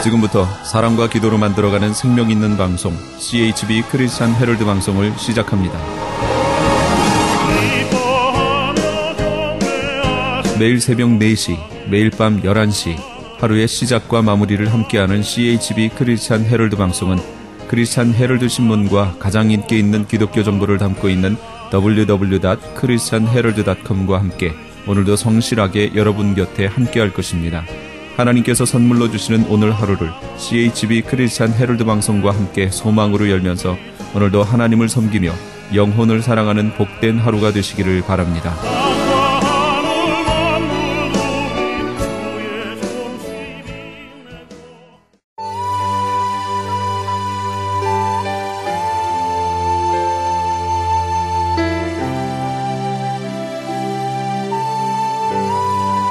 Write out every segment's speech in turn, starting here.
지금부터 사랑과 기도로 만들어가는 생명 있는 방송 CHB 크리스찬 헤럴드 방송을 시작합니다. 매일 새벽 4시, 매일 밤 11시 하루의 시작과 마무리를 함께하는 CHB 크리스찬 헤럴드 방송은 크리스찬 헤럴드 신문과 가장 인기 있는 기독교 정보를 담고 있는 www.christianherald.com과 함께 오늘도 성실하게 여러분 곁에 함께할 것입니다. 하나님께서 선물로 주시는 오늘 하루를 CHB 크리스찬 헤럴드 방송과 함께 소망으로 열면서 오늘도 하나님을 섬기며 영혼을 사랑하는 복된 하루가 되시기를 바랍니다.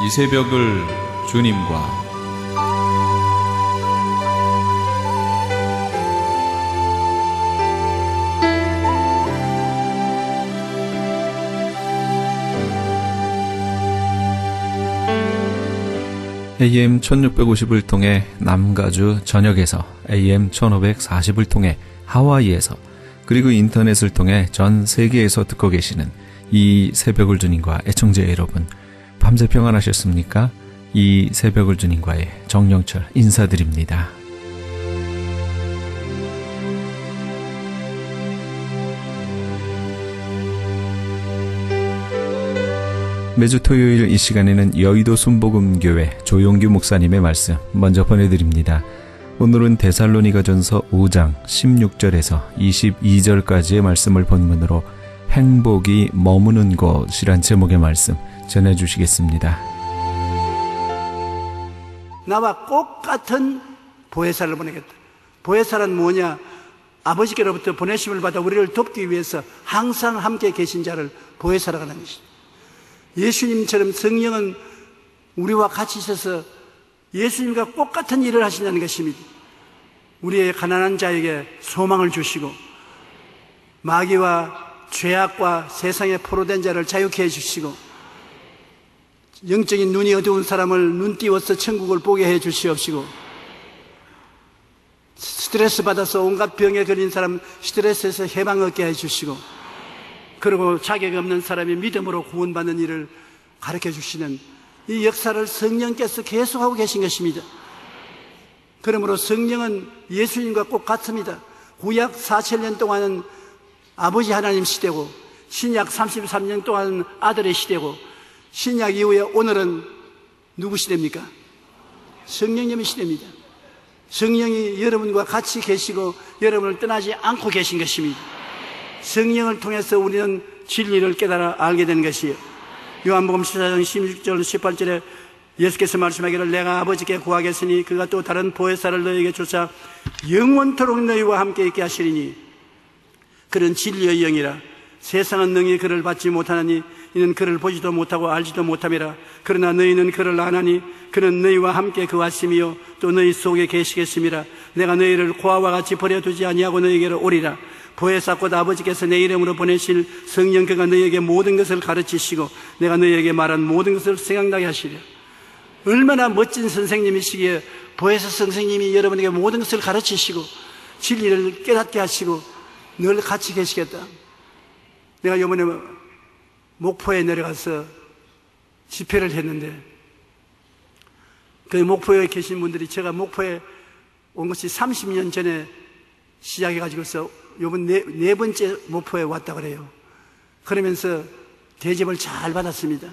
이 새벽을 주님과 AM 1650을 통해 남가주 전역에서 AM 1540을 통해 하와이에서 그리고 인터넷을 통해 전 세계에서 듣고 계시는 이 새벽을 주님과 애청자 여러분, 밤새 평안하셨습니까? 이 새벽을 주님과의 정영철 인사드립니다. 매주 토요일 이 시간에는 여의도 순복음교회 조용규 목사님의 말씀 먼저 보내드립니다. 오늘은 데살로니가전서 5장 16절에서 22절까지의 말씀을 본문으로 행복이 머무는 곳이란 제목의 말씀 전해주시겠습니다. 나와 똑같은 보혜사를 보내겠다. 보혜사란 뭐냐? 아버지께로부터 보내심을 받아 우리를 돕기 위해서 항상 함께 계신 자를 보혜사라고 하는 것입니다. 예수님처럼 성령은 우리와 같이 있어서 예수님과 똑같은 일을 하신다는 것입니다. 우리의 가난한 자에게 소망을 주시고 마귀와 죄악과 세상에 포로된 자를 자유케 해주시고 영적인 눈이 어두운 사람을 눈 띄워서 천국을 보게 해 주시옵시고 스트레스 받아서 온갖 병에 걸린 사람 스트레스에서 해방 얻게 해 주시고 그리고 자격 없는 사람이 믿음으로 구원받는 일을 가르쳐 주시는 이 역사를 성령께서 계속하고 계신 것입니다. 그러므로 성령은 예수님과 꼭 같습니다. 구약 4,000년 동안은 아버지 하나님 시대고 신약 33년 동안은 아들의 시대고 신약 이후에 오늘은 누구 시대입니까? 성령님의 시대입니다. 성령이 여러분과 같이 계시고 여러분을 떠나지 않고 계신 것입니다. 성령을 통해서 우리는 진리를 깨달아 알게 되는 것이에요. 요한복음 14장 16절 18절에 예수께서 말씀하기를 내가 아버지께 구하겠으니 그가 또 다른 보혜사를 너희에게 주사 영원토록 너희와 함께 있게 하시리니 그는 진리의 영이라 세상은 능히 그를 받지 못하나니 이는 그를 보지도 못하고 알지도 못함이라. 그러나 너희는 그를 아나니 그는 너희와 함께 거하심이요 또 너희 속에 계시겠음이라. 내가 너희를 고아와 같이 버려두지 아니하고 너희에게로 오리라. 보혜사 곧 아버지께서 내 이름으로 보내실 성령 그가 너희에게 모든 것을 가르치시고 내가 너희에게 말한 모든 것을 생각나게 하시리라. 얼마나 멋진 선생님이시기에 보혜사 선생님이 여러분에게 모든 것을 가르치시고 진리를 깨닫게 하시고 늘 같이 계시겠다. 내가 이번에 목포에 내려가서 집회를 했는데 그 목포에 계신 분들이 제가 목포에 온 것이 30년 전에 시작해가지고서 이번 네 번째 목포에 왔다 그래요. 그러면서 대접을 잘 받았습니다.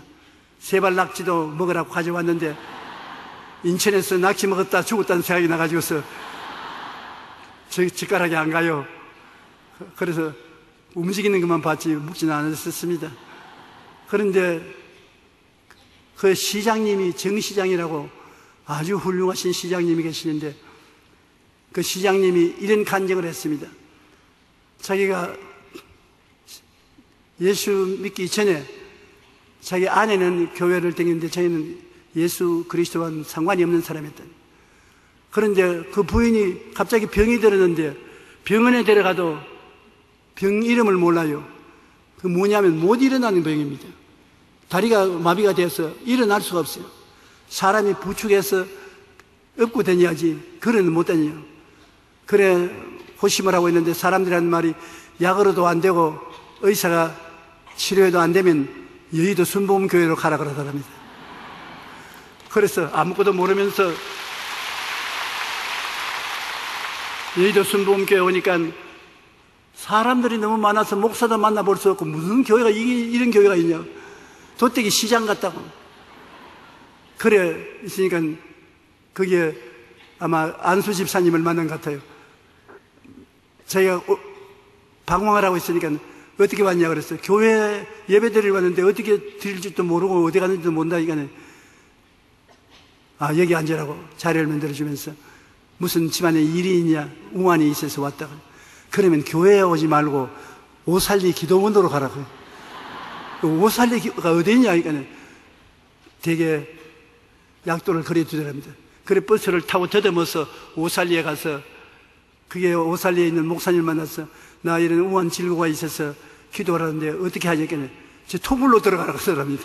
세발 낙지도 먹으라고 가져왔는데 인천에서 낙지 먹었다 죽었다는 생각이 나가지고서 저 젓가락이 안 가요. 그래서 움직이는 것만 봤지 먹지는 않았었습니다. 그런데 그 시장님이 정시장이라고 아주 훌륭하신 시장님이 계시는데 그 시장님이 이런 간증을 했습니다. 자기가 예수 믿기 전에 자기 아내는 교회를 다니는데 자기는 예수 그리스도와는 상관이 없는 사람이었다. 그런데 그 부인이 갑자기 병이 들었는데 병원에 데려가도 병 이름을 몰라요. 그 뭐냐면 못 일어나는 병입니다. 다리가 마비가 돼서 일어날 수가 없어요. 사람이 부축해서 업고 다녀야지. 그래는 못 다녀요. 그래 호심을 하고 있는데 사람들이 하는 말이 약으로도 안 되고 의사가 치료해도 안 되면 여의도 순복음교회로 가라 그러더랍니다. 그래서 아무것도 모르면서 여의도 순복음교회 오니까 사람들이 너무 많아서 목사도 만나볼 수 없고 무슨 교회가 이런 교회가 있냐. 도떼기 시장 같다고. 그래 있으니까 거기에 아마 안수 집사님을 만난 것 같아요. 자기가 방황을 하고 있으니까 어떻게 왔냐 그랬어요. 교회 예배 드리러 왔는데 어떻게 드릴지도 모르고 어디 갔는지도 모른다니까 여기 앉으라고 자리를 만들어주면서 무슨 집안에 일이 있냐 우환이 있어서 왔다고. 그러면 교회에 오지 말고 오살리 기도원으로 가라고. 오살리가 어디 있냐 하니까 되게 약도를 거리에 두더랍니다. 그래 버스를 타고 더듬어서 오살리에 가서 그게 오살리에 있는 목사님 만나서 나 이런 우한 질고가 있어서 기도하라는데 어떻게 하냐니까 제 토굴로 들어가라고 하더랍니다.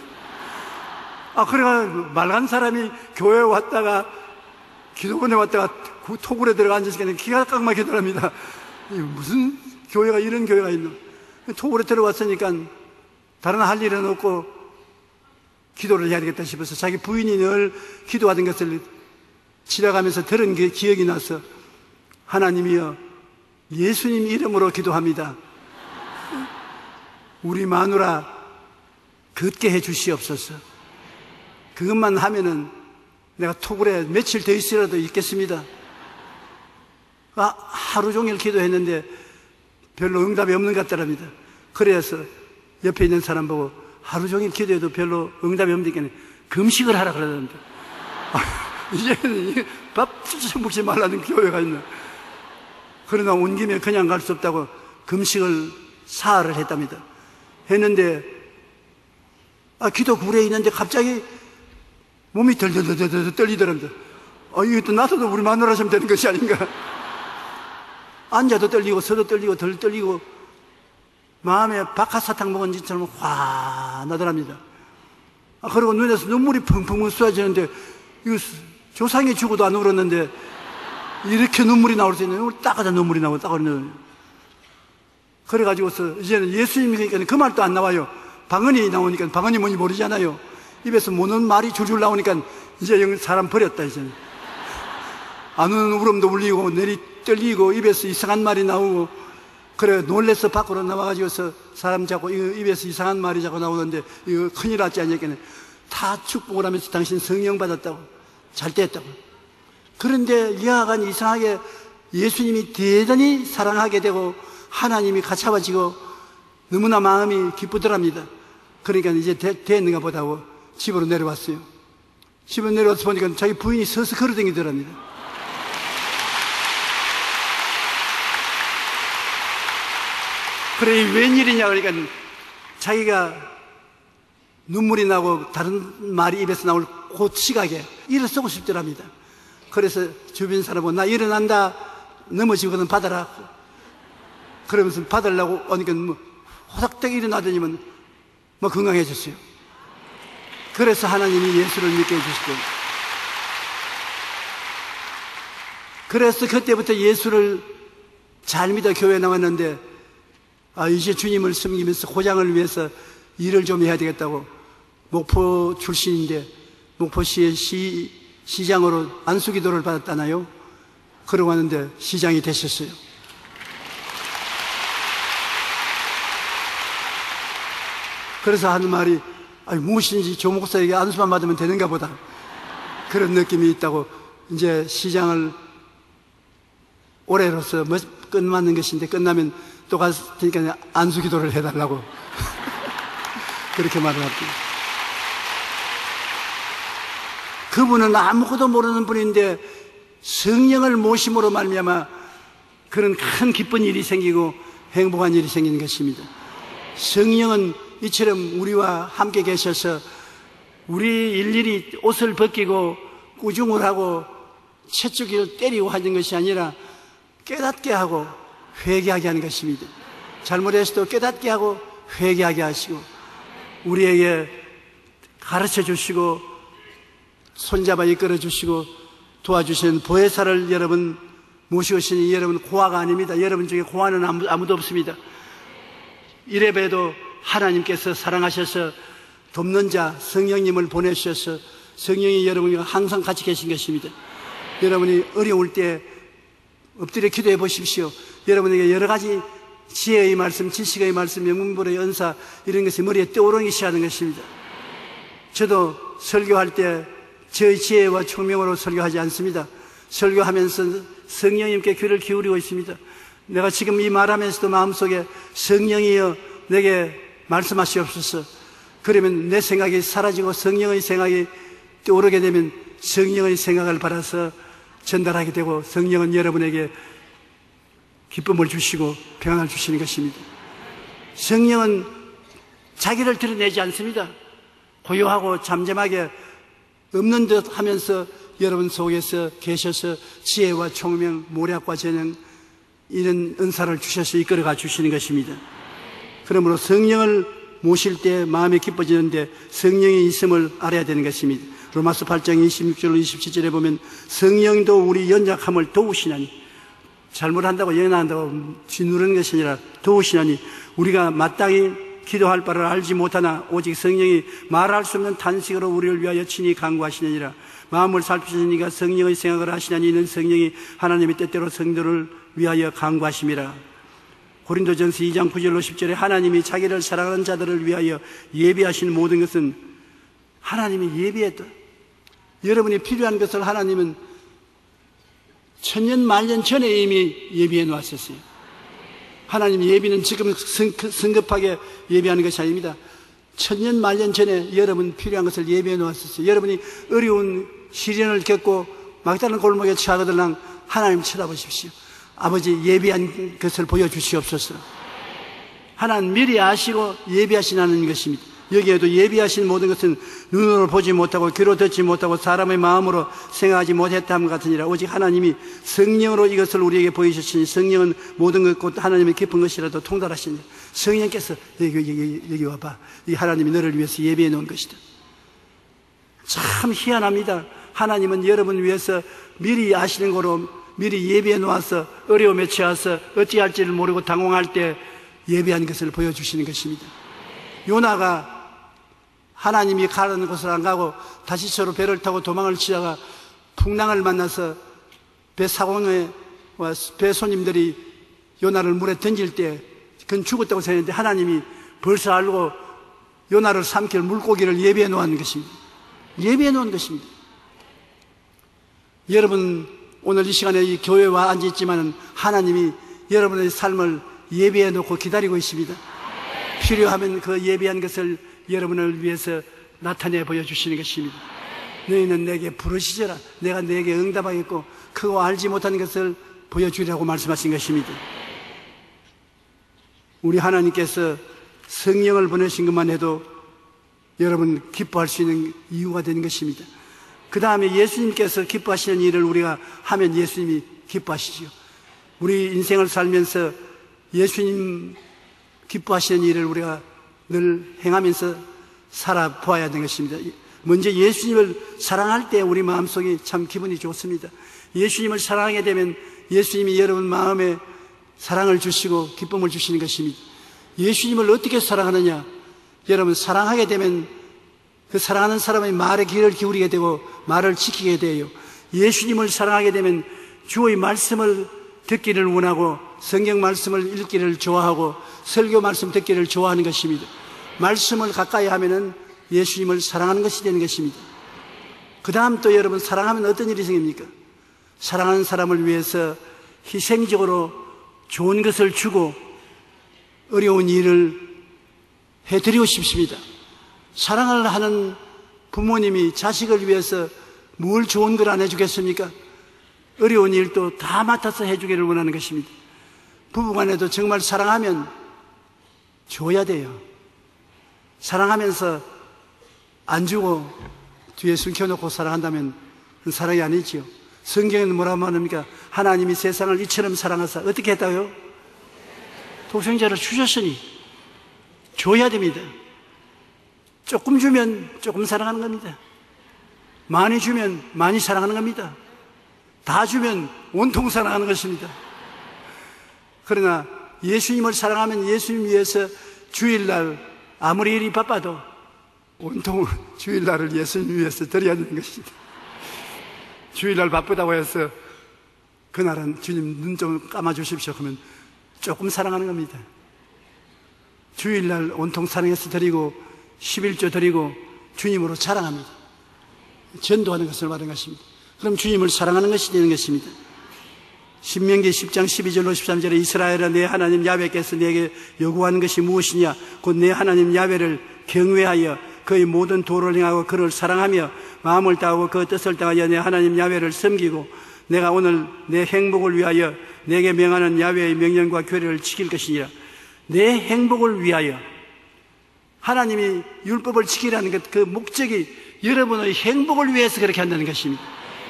그래가 말간 사람이 교회에 왔다가 기도원에 왔다가 그 토굴에 들어가 앉으니까 기가 꽉 막히더랍니다. 무슨 교회가 이런 교회가 있나. 토굴에 들어왔으니까 다른 할 일은 없고 기도를 해야 되겠다 싶어서 자기 부인이 늘 기도하던 것을 지나가면서 들은 게 기억이 나서 하나님이여 예수님 이름으로 기도합니다. 우리 마누라 걷게 해 주시옵소서. 그것만 하면은 내가 토굴에 며칠 더 있으라도 있겠습니다. 하루 종일 기도했는데 별로 응답이 없는 것 같더랍니다. 그래서 옆에 있는 사람 보고 하루 종일 기도해도 별로 응답이 없으니까 금식을 하라 그러는데 이제는 밥 먹지 말라는 교회가 있나. 그러나 온 김에 그냥 갈 수 없다고 금식을 사흘을 했답니다. 했는데 기도 굴에 있는데 갑자기 몸이 덜덜덜덜 떨리더랍니다. 이것도 나서도 우리 마누라 하시면 되는 것이 아닌가. 앉아도 떨리고 서도 떨리고 덜 떨리고 마음에 박하사탕 먹은 짓처럼 화나더랍니다. 그리고 눈에서 눈물이 펑펑 쏟아지는데 이거 조상이 죽어도 안 울었는데 이렇게 눈물이 나올 수 있는 따가다 눈물이 나오고 따가는. 그래가지고서 이제는 예수님이 그러니까 그 말도 안 나와요. 방언이 나오니까 방언이 뭔지 모르잖아요. 입에서 모는 말이 줄줄 나오니까 이제 사람 버렸다 이제는. 안 우는 울음도 울리고 내리 떨리고 입에서 이상한 말이 나오고 그래 놀래서 밖으로 나와가지고서 사람 자꾸 입에서 이상한 말이 자꾸 나오는데 이거 큰일 났지 않냐니까 다 축복을 하면서 당신 성령 받았다고 잘 됐다고. 그런데 이하간 이상하게 예수님이 대단히 사랑하게 되고 하나님이 가차워지고 너무나 마음이 기쁘더랍니다. 그러니까 이제 됐는가 보다고 집으로 내려왔어요. 집으로 내려와서 보니까 자기 부인이 서서 걸어다니더랍니다. 그래 웬일이냐 그러니까 자기가 눈물이 나고 다른 말이 입에서 나올 그 시각에 일어서고 싶더랍니다. 그래서 주변 사람은 나 일어난다 넘어지거든 받아라 그러면서 받으려고 하니까 호삭되게 일어나더니만 건강해졌어요. 그래서 하나님이 예수를 믿게 해주시고 그래서 그때부터 예수를 잘 믿어 교회에 나왔는데 이제 주님을 섬기면서 고장을 위해서 일을 좀 해야 되겠다고 목포 출신인데 목포시의 시장으로 안수기도를 받았잖아요. 그러고 왔는데 시장이 되셨어요. 그래서 하는 말이 무엇인지 조 목사에게 안수만 받으면 되는가 보다 그런 느낌이 있다고. 이제 시장을 올해로서 끝맞는 것인데 끝나면 또 가서 그러니까 안수기도를 해달라고 그렇게 말을 합니다. 그분은 아무것도 모르는 분인데 성령을 모심으로 말미암아 그런 큰 기쁜 일이 생기고 행복한 일이 생기는 것입니다. 성령은 이처럼 우리와 함께 계셔서 우리 일일이 옷을 벗기고 꾸중을 하고 채찍으로 때리고 하는 것이 아니라 깨닫게 하고 회개하게 하는 것입니다. 잘못했어도 깨닫게 하고 회개하게 하시고 우리에게 가르쳐 주시고 손잡아 이끌어 주시고 도와주시는 보혜사를 여러분 모시오시니 여러분 고아가 아닙니다. 여러분 중에 고아는 아무도 없습니다. 이래봬도 하나님께서 사랑하셔서 돕는 자 성령님을 보내주셔서 성령이 여러분과 항상 같이 계신 것입니다. 여러분이 어려울 때 엎드려 기도해 보십시오. 여러분에게 여러 가지 지혜의 말씀, 지식의 말씀, 영문불의 은사 이런 것이 머리에 떠오르기 시작하는 것입니다. 저도 설교할 때 저의 지혜와 총명으로 설교하지 않습니다. 설교하면서 성령님께 귀를 기울이고 있습니다. 내가 지금 이 말하면서도 마음속에 성령이여 내게 말씀하시옵소서. 그러면 내 생각이 사라지고 성령의 생각이 떠오르게 되면 성령의 생각을 받아서 전달하게 되고 성령은 여러분에게 기쁨을 주시고 평안을 주시는 것입니다. 성령은 자기를 드러내지 않습니다. 고요하고 잠잠하게 없는 듯 하면서 여러분 속에서 계셔서 지혜와 총명, 모략과 재능 이런 은사를 주셔서 이끌어가 주시는 것입니다. 그러므로 성령을 모실 때 마음이 기뻐지는데 성령이 있음을 알아야 되는 것입니다. 로마서 8장 26절 27절에 보면 성령도 우리 연약함을 도우시나니, 잘못한다고 연약한다고 짓누르는 것이 아니라 도우시나니 우리가 마땅히 기도할 바를 알지 못하나 오직 성령이 말할 수 없는 탄식으로 우리를 위하여 친히 간구하시느니라. 마음을 살피시는 이가 성령의 생각을 하시나니 이는 성령이 하나님의 뜻대로 성도를 위하여 간구하심이라. 고린도전서 2장 9절로 10절에 하나님이 자기를 사랑하는 자들을 위하여 예비하신 모든 것은 하나님이 예비했다. 여러분이 필요한 것을 하나님은 천년 만년 전에 이미 예비해 놓았었어요. 하나님 예비는 지금 성급하게 예비하는 것이 아닙니다. 천년 만년 전에 여러분 필요한 것을 예비해 놓았었어요. 여러분이 어려운 시련을 겪고 막다른 골목에 처하거들랑 하나님 쳐다보십시오. 아버지 예비한 것을 보여주시옵소서. 하나님 미리 아시고 예비하시는 것입니다. 여기에도 예비하신 모든 것은 눈으로 보지 못하고 귀로 듣지 못하고 사람의 마음으로 생각하지 못했다함 같으니라. 오직 하나님이 성령으로 이것을 우리에게 보이셨으니 성령은 모든 것 곧 하나님의 깊은 것이라도 통달하시니 성령께서 여기 와봐. 이 하나님이 너를 위해서 예비해 놓은 것이다. 참 희한합니다. 하나님은 여러분 위해서 미리 아시는 거로 미리 예비해 놓아서 어려움에 처해서 어찌 할지를 모르고 당황할 때 예비한 것을 보여주시는 것입니다. 요나가 하나님이 가라는 곳을 안 가고 다시서로 배를 타고 도망을 치다가 풍랑을 만나서 배 사공에 배 손님들이 요나를 물에 던질 때 그건 죽었다고 생각했는데 하나님이 벌써 알고 요나를 삼킬 물고기를 예비해 놓은 것입니다. 예비해 놓은 것입니다. 여러분 오늘 이 시간에 이 교회와 앉아있지만 하나님이 여러분의 삶을 예비해 놓고 기다리고 있습니다. 필요하면 그 예비한 것을 여러분을 위해서 나타내 보여주시는 것입니다. 너희는 내게 부르시더라. 내가 내게 응답하겠고 그거 알지 못하는 것을 보여주리라고 말씀하신 것입니다. 우리 하나님께서 성령을 보내신 것만 해도 여러분 기뻐할 수 있는 이유가 되는 것입니다. 그 다음에 예수님께서 기뻐하시는 일을 우리가 하면 예수님이 기뻐하시죠. 우리 인생을 살면서 예수님 기뻐하시는 일을 우리가 늘 행하면서 살아보아야 되는 것입니다. 먼저 예수님을 사랑할 때 우리 마음속이 참 기분이 좋습니다. 예수님을 사랑하게 되면 예수님이 여러분 마음에 사랑을 주시고 기쁨을 주시는 것입니다. 예수님을 어떻게 사랑하느냐? 여러분 사랑하게 되면 그 사랑하는 사람의 말에 귀를 기울이게 되고 말을 지키게 돼요. 예수님을 사랑하게 되면 주의 말씀을 듣기를 원하고 성경 말씀을 읽기를 좋아하고 설교 말씀 듣기를 좋아하는 것입니다. 말씀을 가까이 하면은 예수님을 사랑하는 것이 되는 것입니다. 그 다음 또 여러분 사랑하면 어떤 일이 생깁니까? 사랑하는 사람을 위해서 희생적으로 좋은 것을 주고 어려운 일을 해드리고 싶습니다. 사랑을 하는 부모님이 자식을 위해서 뭘 좋은 걸 안 해주겠습니까? 어려운 일도 다 맡아서 해주기를 원하는 것입니다. 부부간에도 정말 사랑하면 줘야 돼요. 사랑하면서 안 주고 뒤에 숨겨놓고 사랑한다면 그건 사랑이 아니지요. 성경에는 뭐라고 말합니까? 하나님이 세상을 이처럼 사랑하사 어떻게 했다고요? 독생자를 주셨으니 줘야 됩니다. 조금 주면 조금 사랑하는 겁니다. 많이 주면 많이 사랑하는 겁니다. 다 주면 온통 사랑하는 것입니다. 그러나 예수님을 사랑하면 예수님 위해서 주일날 아무리 일이 바빠도 온통 주일날을 예수님 위해서 드려야 되는 것입니다. 주일날 바쁘다고 해서 그날은 주님 눈 좀 감아주십시오 하면 조금 사랑하는 겁니다. 주일날 온통 사랑해서 드리고 11조 드리고 주님으로 자랑합니다. 전도하는 것을 말하는 것입니다. 그럼 주님을 사랑하는 것이 되는 것입니다. 신명기 10장 12절로 13절에 이스라엘아 내 하나님 야훼께서 내게 요구하는 것이 무엇이냐 곧 내 하나님 야훼를 경외하여 그의 모든 도를 행하고 그를 사랑하며 마음을 다하고 그 뜻을 다하여 내 하나님 야훼를 섬기고 내가 오늘 내 행복을 위하여 내게 명하는 야훼의 명령과 규례를 지킬 것이니라. 내 행복을 위하여 하나님이 율법을 지키라는 것 그 목적이 여러분의 행복을 위해서 그렇게 한다는 것입니다.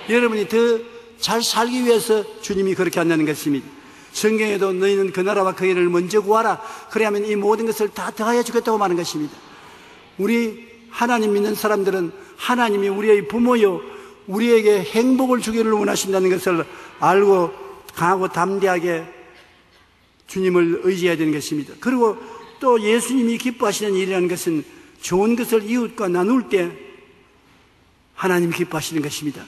여러분이 더 잘 살기 위해서 주님이 그렇게 한다는 것입니다. 성경에도 너희는 그 나라와 그 일을 먼저 구하라 그래야만 이 모든 것을 다 더하여 주겠다고 말하는 것입니다. 우리 하나님 믿는 사람들은 하나님이 우리의 부모요 우리에게 행복을 주기를 원하신다는 것을 알고 강하고 담대하게 주님을 의지해야 되는 것입니다. 그리고 또 예수님이 기뻐하시는 일이라는 것은 좋은 것을 이웃과 나눌 때 하나님 기뻐하시는 것입니다.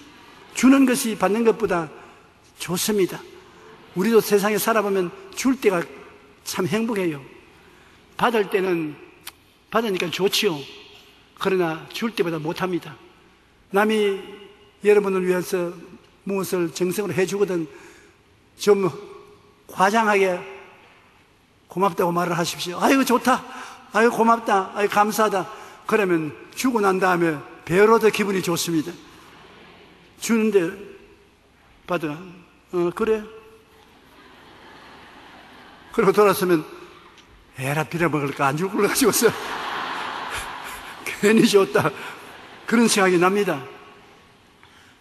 주는 것이 받는 것보다 좋습니다. 우리도 세상에 살아보면 줄 때가 참 행복해요. 받을 때는 받으니까 좋지요. 그러나 줄 때보다 못합니다. 남이 여러분을 위해서 무엇을 정성으로 해주거든 좀 과장하게 고맙다고 말을 하십시오. 아이고 좋다, 아이고 고맙다, 아이고 감사하다. 그러면 주고 난 다음에 배로 더 기분이 좋습니다. 주는데 받아. 그래. 그리고 돌아서면 에라 빌어먹을까 안 줄 걸 가지고서 괜히 줬다 그런 생각이 납니다.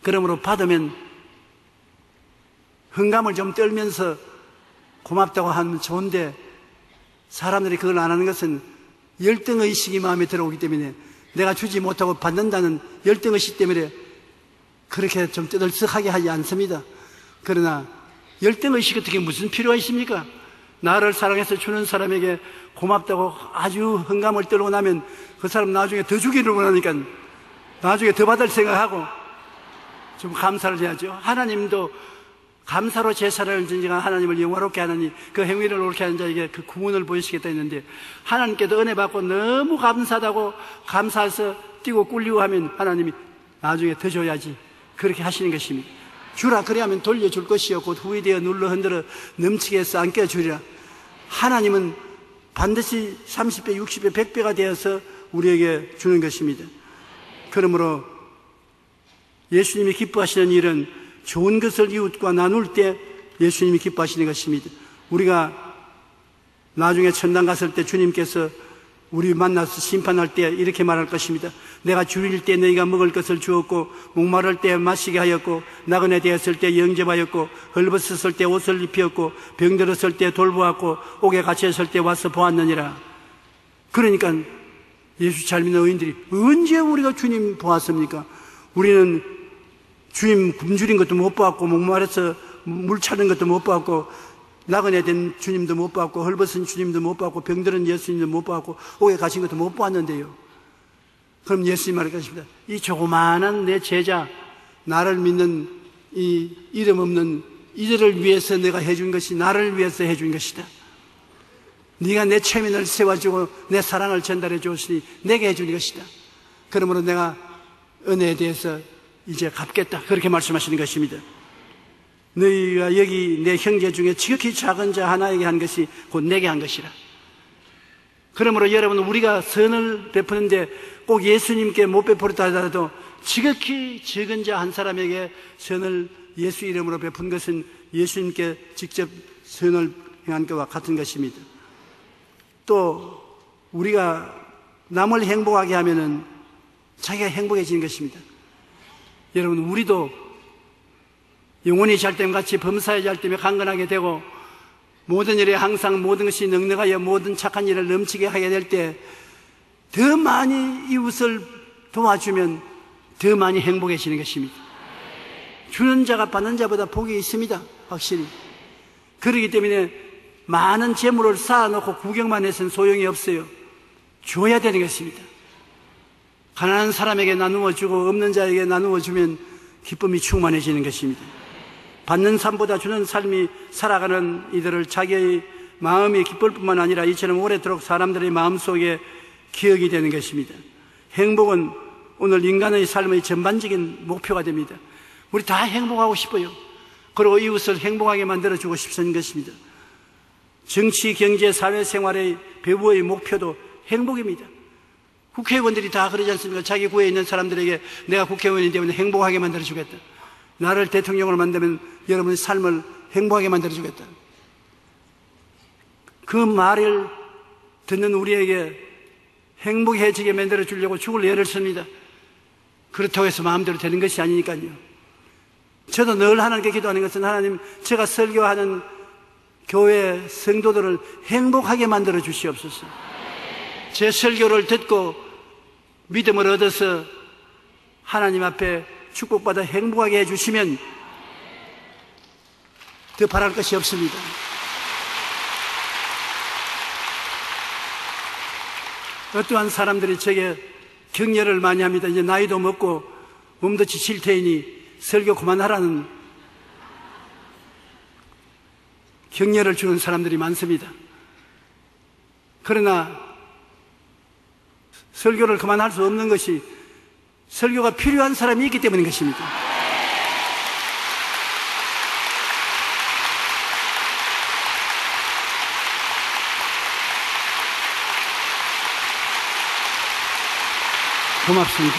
그러므로 받으면 흥감을 좀 떨면서 고맙다고 하면 좋은데 사람들이 그걸 안 하는 것은 열등의식이 마음에 들어오기 때문에 내가 주지 못하고 받는다는 열등의식 때문에 그렇게 좀 떠들썩하게 하지 않습니다. 그러나 열등의식 같은 게 무슨 필요가 있습니까? 나를 사랑해서 주는 사람에게 고맙다고 아주 흥감을 떨고 나면 그 사람 나중에 더 주기를 원하니까 나중에 더 받을 생각하고 좀 감사를 해야죠. 하나님도 감사로 제사를 지니까 하나님을 영화롭게 하느니 그 행위를 옳게 하는 자에게 그 구원을 보이시겠다 했는데 하나님께도 은혜 받고 너무 감사하다고 감사해서 뛰고 꿀리고 하면 하나님이 나중에 더 줘야지 그렇게 하시는 것입니다. 주라 그래야면 돌려줄 것이요 곧 후이되어 눌러 흔들어 넘치게 해서 안겨 주리라. 하나님은 반드시 30배 60배 100배가 되어서 우리에게 주는 것입니다. 그러므로 예수님이 기뻐하시는 일은 좋은 것을 이웃과 나눌 때 예수님이 기뻐하시는 것입니다. 우리가 나중에 천당 갔을 때 주님께서 우리 만나서 심판할 때 이렇게 말할 것입니다. 내가 줄일 때 너희가 먹을 것을 주었고 목마를 때 마시게 하였고 나그네 되었을 때 영접하였고 헐벗었을 때 옷을 입히었고 병들었을 때 돌보았고 옥에 갇혔을 때 와서 보았느니라. 그러니까 예수 잘 믿는 의인들이 언제 우리가 주님 보았습니까? 우리는 주님 굶주린 것도 못 보았고 목마르서 물 차는 것도 못 보았고 나그네 된 주님도 못 보았고 헐벗은 주님도 못 보았고 병들은 예수님도 못 보았고 옥에 갇힌 것도 못 보았는데요. 그럼 예수님 말할 것입니다. 이 조그마한 내 제자 나를 믿는 이 이름 없는 이들을 위해서 내가 해준 것이 나를 위해서 해준 것이다. 네가 내 체면을 세워주고 내 사랑을 전달해 주었으니 내게 해준 것이다. 그러므로 내가 은혜에 대해서 이제 갚겠다. 그렇게 말씀하시는 것입니다. 너희가 여기 내 형제 중에 지극히 작은 자 하나에게 한 것이 곧 내게 한 것이라. 그러므로 여러분 우리가 선을 베푸는데 꼭 예수님께 못 베풀었다 하더라도 지극히 적은 자 한 사람에게 선을 예수 이름으로 베푼 것은 예수님께 직접 선을 행한 것과 같은 것입니다. 또 우리가 남을 행복하게 하면은 자기가 행복해지는 것입니다. 여러분 우리도 영혼이 잘 때면 같이 범사에 잘 때면 강건하게 되고 모든 일에 항상 모든 것이 넉넉하여 모든 착한 일을 넘치게 하게 될 때 더 많이 이웃을 도와주면 더 많이 행복해지는 것입니다. 주는 자가 받는 자보다 복이 있습니다. 확실히. 그렇기 때문에 많은 재물을 쌓아놓고 구경만 해서는 소용이 없어요. 줘야 되는 것입니다. 가난한 사람에게 나누어 주고 없는 자에게 나누어 주면 기쁨이 충만해지는 것입니다. 받는 삶보다 주는 삶이 살아가는 이들을 자기의 마음이 기쁠 뿐만 아니라 이처럼 오래도록 사람들의 마음속에 기억이 되는 것입니다. 행복은 오늘 인간의 삶의 전반적인 목표가 됩니다. 우리 다 행복하고 싶어요. 그리고 이웃을 행복하게 만들어주고 싶은 것입니다. 정치, 경제, 사회생활의 배후의 목표도 행복입니다. 국회의원들이 다 그러지 않습니까? 자기 구에 있는 사람들에게 내가 국회의원이 되면 행복하게 만들어주겠다. 나를 대통령으로 만들면 여러분의 삶을 행복하게 만들어주겠다. 그 말을 듣는 우리에게 행복해지게 만들어주려고 죽을 애를 씁니다. 그렇다고 해서 마음대로 되는 것이 아니니까요. 저도 늘 하나님께 기도하는 것은 하나님, 제가 설교하는 교회 성도들을 행복하게 만들어 주시옵소서. 제 설교를 듣고 믿음을 얻어서 하나님 앞에 축복받아 행복하게 해주시면 더 바랄 것이 없습니다. 어떠한 사람들이 제게 격려를 많이 합니다. 이제 나이도 먹고 몸도 지칠 테이니 설교 그만하라는 격려를 주는 사람들이 많습니다. 그러나 설교를 그만할 수 없는 것이 설교가 필요한 사람이 있기 때문인 것입니다. 고맙습니다.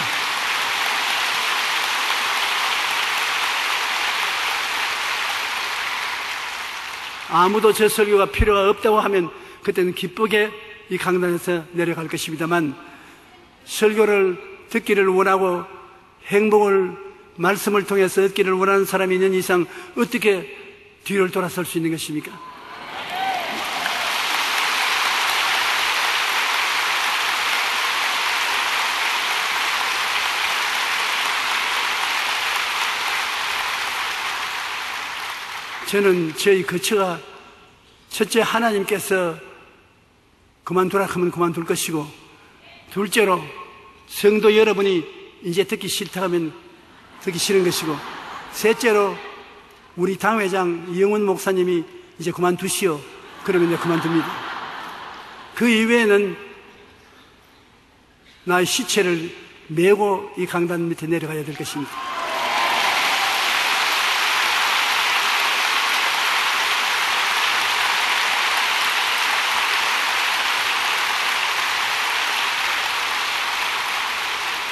아무도 제 설교가 필요가 없다고 하면 그때는 기쁘게 이 강단에서 내려갈 것입니다만, 설교를 듣기를 원하고 행복을 말씀을 통해서 얻기를 원하는 사람이 있는 이상 어떻게 뒤를 돌아설 수 있는 것입니까? 저는 저희 거처가 첫째 하나님께서 그만두라 하면 그만둘 것이고, 둘째로 성도 여러분이 이제 듣기 싫다 하면 듣기 싫은 것이고, 셋째로 우리 당회장 이영훈 목사님이 이제 그만두시오 그러면 이제 그만둡니다. 그 이외에는 나의 시체를 메고 이 강단 밑에 내려가야 될 것입니다.